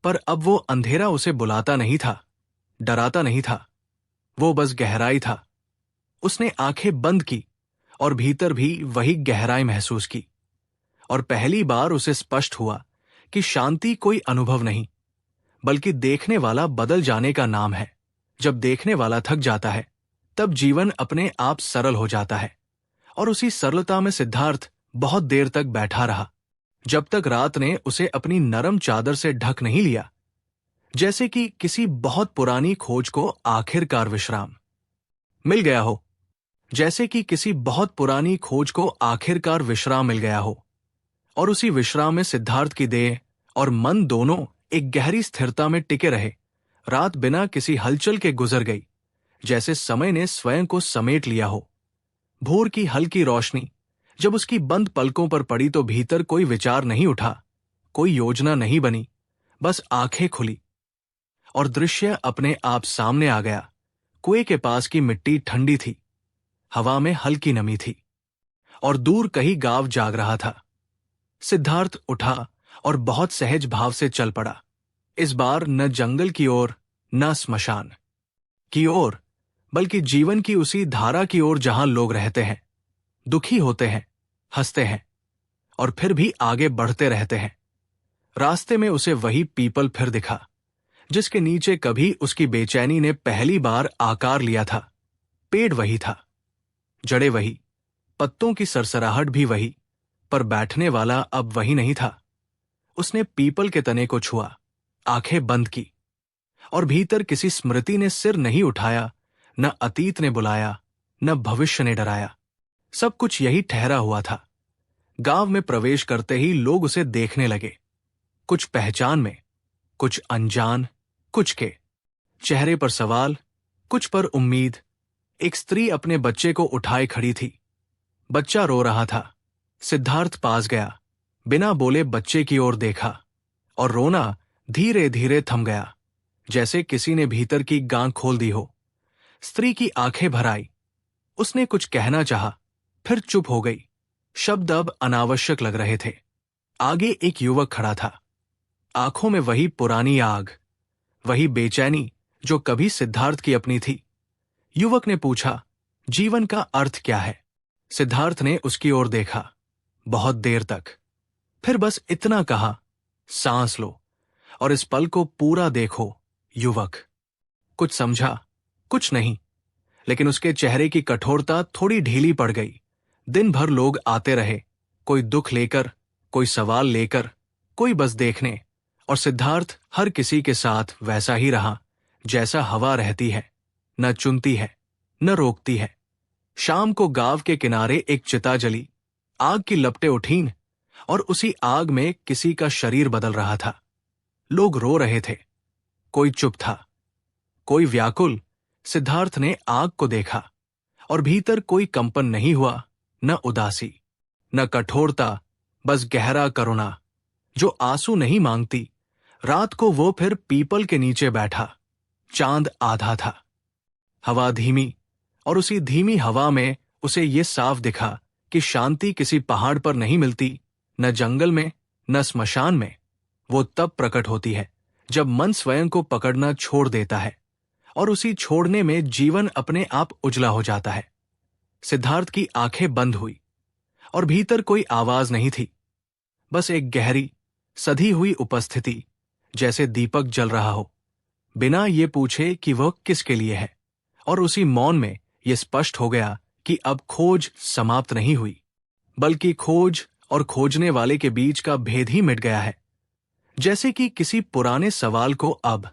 पर अब वो अंधेरा उसे बुलाता नहीं था, डराता नहीं था, वो बस गहराई था। उसने आंखें बंद की और भीतर भी वही गहराई महसूस की, और पहली बार उसे स्पष्ट हुआ कि शांति कोई अनुभव नहीं, बल्कि देखने वाला बदल जाने का नाम है। जब देखने वाला थक जाता है, तब जीवन अपने आप सरल हो जाता है। और उसी सरलता में सिद्धार्थ बहुत देर तक बैठा रहा, जब तक रात ने उसे अपनी नरम चादर से ढक नहीं लिया, जैसे कि किसी बहुत पुरानी खोज को आखिरकार विश्राम मिल गया हो, जैसे कि किसी बहुत पुरानी खोज को आखिरकार विश्राम मिल गया हो। और उसी विश्राम में सिद्धार्थ की देह और मन दोनों एक गहरी स्थिरता में टिके रहे। रात बिना किसी हलचल के गुजर गई, जैसे समय ने स्वयं को समेट लिया हो। भोर की हल्की रोशनी जब उसकी बंद पलकों पर पड़ी तो भीतर कोई विचार नहीं उठा, कोई योजना नहीं बनी, बस आंखें खुली और दृश्य अपने आप सामने आ गया। कुएं के पास की मिट्टी ठंडी थी, हवा में हल्की नमी थी, और दूर कहीं गांव जाग रहा था। सिद्धार्थ उठा और बहुत सहज भाव से चल पड़ा। इस बार न जंगल की ओर, न स्मशान की ओर, बल्कि जीवन की उसी धारा की ओर जहां लोग रहते हैं, दुखी होते हैं, हंसते हैं, और फिर भी आगे बढ़ते रहते हैं। रास्ते में उसे वही पीपल फिर दिखा, जिसके नीचे कभी उसकी बेचैनी ने पहली बार आकार लिया था। पेड़ वही था, जड़ें वही, पत्तों की सरसराहट भी वही, पर बैठने वाला अब वही नहीं था। उसने पीपल के तने को छुआ, आंखें बंद की, और भीतर किसी स्मृति ने सिर नहीं उठाया, न अतीत ने बुलाया, न भविष्य ने डराया। सब कुछ यही ठहरा हुआ था। गांव में प्रवेश करते ही लोग उसे देखने लगे, कुछ पहचान में, कुछ अनजान, कुछ के चेहरे पर सवाल, कुछ पर उम्मीद। एक स्त्री अपने बच्चे को उठाए खड़ी थी, बच्चा रो रहा था। सिद्धार्थ पास गया, बिना बोले बच्चे की ओर देखा, और रोना धीरे धीरे थम गया, जैसे किसी ने भीतर की गांठ खोल दी हो। स्त्री की आंखें भर आई, उसने कुछ कहना चाहा, फिर चुप हो गई। शब्द अब अनावश्यक लग रहे थे। आगे एक युवक खड़ा था, आंखों में वही पुरानी आग, वही बेचैनी जो कभी सिद्धार्थ की अपनी थी। युवक ने पूछा, जीवन का अर्थ क्या है? सिद्धार्थ ने उसकी ओर देखा, बहुत देर तक, फिर बस इतना कहा, सांस लो और इस पल को पूरा देखो। युवक कुछ समझा, कुछ नहीं, लेकिन उसके चेहरे की कठोरता थोड़ी ढीली पड़ गई। दिन भर लोग आते रहे, कोई दुख लेकर, कोई सवाल लेकर, कोई बस देखने, और सिद्धार्थ हर किसी के साथ वैसा ही रहा जैसा हवा रहती है, न चुनती है, न रोकती है। शाम को गांव के किनारे एक चिता जली, आग की लपटें उठीं, और उसी आग में किसी का शरीर बदल रहा था। लोग रो रहे थे, कोई चुप था, कोई व्याकुल। सिद्धार्थ ने आग को देखा, और भीतर कोई कंपन नहीं हुआ, न उदासी, न कठोरता, बस गहरा करुणा, जो आंसू नहीं मांगती। रात को वो फिर पीपल के नीचे बैठा। चांद आधा था, हवा धीमी, और उसी धीमी हवा में उसे ये साफ दिखा कि शांति किसी पहाड़ पर नहीं मिलती, न जंगल में, न स्मशान में। वो तब प्रकट होती है जब मन स्वयं को पकड़ना छोड़ देता है, और उसी छोड़ने में जीवन अपने आप उजला हो जाता है। सिद्धार्थ की आंखें बंद हुई और भीतर कोई आवाज नहीं थी, बस एक गहरी, सधी हुई उपस्थिति, जैसे दीपक जल रहा हो, बिना ये पूछे कि वह किसके लिए है। और उसी मौन में यह स्पष्ट हो गया कि अब खोज समाप्त नहीं हुई, बल्कि खोज और खोजने वाले के बीच का भेद ही मिट गया है। जैसे कि किसी पुराने सवाल को अब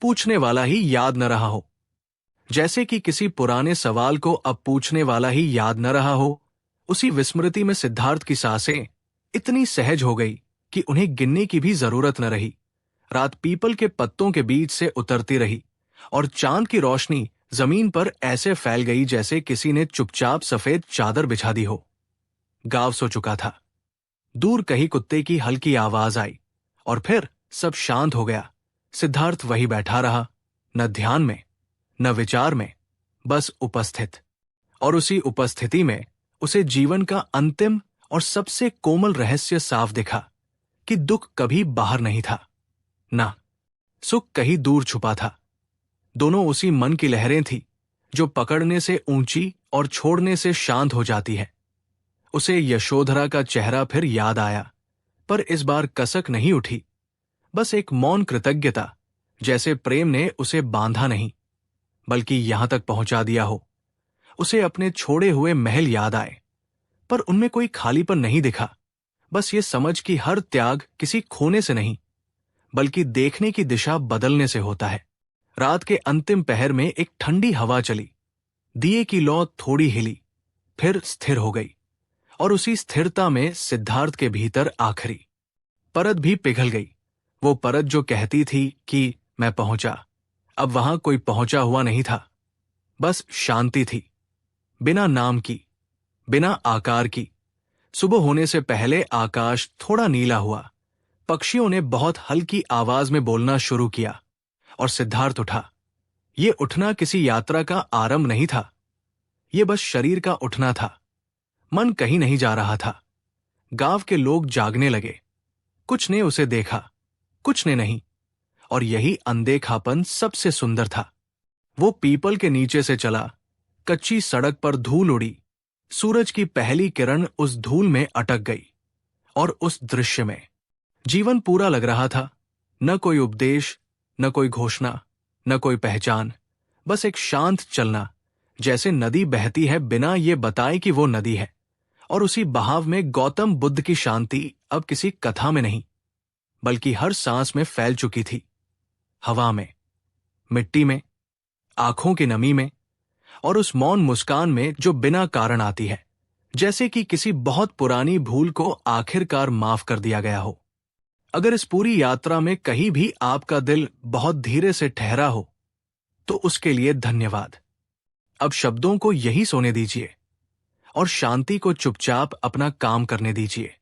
पूछने वाला ही याद न रहा हो। जैसे कि किसी पुराने सवाल को अब पूछने वाला ही याद न रहा हो। उसी विस्मृति में सिद्धार्थ की सांसें इतनी सहज हो गई कि उन्हें गिनने की भी जरूरत न रही। रात पीपल के पत्तों के बीच से उतरती रही और चांद की रोशनी जमीन पर ऐसे फैल गई जैसे किसी ने चुपचाप सफेद चादर बिछा दी हो। गांव सो चुका था। दूर कहीं कुत्ते की हल्की आवाज आई और फिर सब शांत हो गया। सिद्धार्थ वही बैठा रहा, न ध्यान में, न विचार में, बस उपस्थित। और उसी उपस्थिति में उसे जीवन का अंतिम और सबसे कोमल रहस्य साफ दिखा कि दुख कभी बाहर नहीं था, ना सुख कहीं दूर छुपा था। दोनों उसी मन की लहरें थी जो पकड़ने से ऊंची और छोड़ने से शांत हो जाती है। उसे यशोधरा का चेहरा फिर याद आया, पर इस बार कसक नहीं उठी, बस एक मौन कृतज्ञता, जैसे प्रेम ने उसे बांधा नहीं बल्कि यहां तक पहुंचा दिया हो। उसे अपने छोड़े हुए महल याद आए, पर उनमें कोई खालीपन नहीं दिखा, बस ये समझ कि हर त्याग किसी खोने से नहीं बल्कि देखने की दिशा बदलने से होता है। रात के अंतिम पहर में एक ठंडी हवा चली, दिए की लौ थोड़ी हिली, फिर स्थिर हो गई, और उसी स्थिरता में सिद्धार्थ के भीतर आखिरी परत भी पिघल गई। वो परत जो कहती थी कि मैं पहुंचा। अब वहां कोई पहुंचा हुआ नहीं था, बस शांति थी, बिना नाम की, बिना आकार की। सुबह होने से पहले आकाश थोड़ा नीला हुआ। पक्षियों ने बहुत हल्की आवाज में बोलना शुरू किया और सिद्धार्थ उठा। ये उठना किसी यात्रा का आरंभ नहीं था, ये बस शरीर का उठना था। मन कहीं नहीं जा रहा था। गांव के लोग जागने लगे। कुछ ने उसे देखा, कुछ ने नहीं, और यही अनदेखापन सबसे सुंदर था। वो पीपल के नीचे से चला। कच्ची सड़क पर धूल उड़ी। सूरज की पहली किरण उस धूल में अटक गई, और उस दृश्य में जीवन पूरा लग रहा था। न कोई उपदेश, न कोई घोषणा, न कोई पहचान, बस एक शांत चलना, जैसे नदी बहती है बिना ये बताए कि वो नदी है। और उसी बहाव में गौतम बुद्ध की शांति अब किसी कथा में नहीं बल्कि हर सांस में फैल चुकी थी। हवा में, मिट्टी में, आंखों की नमी में, और उस मौन मुस्कान में जो बिना कारण आती है, जैसे कि किसी बहुत पुरानी भूल को आखिरकार माफ कर दिया गया हो। अगर इस पूरी यात्रा में कहीं भी आपका दिल बहुत धीरे से ठहरा हो तो उसके लिए धन्यवाद। अब शब्दों को यही सोने दीजिए और शांति को चुपचाप अपना काम करने दीजिए।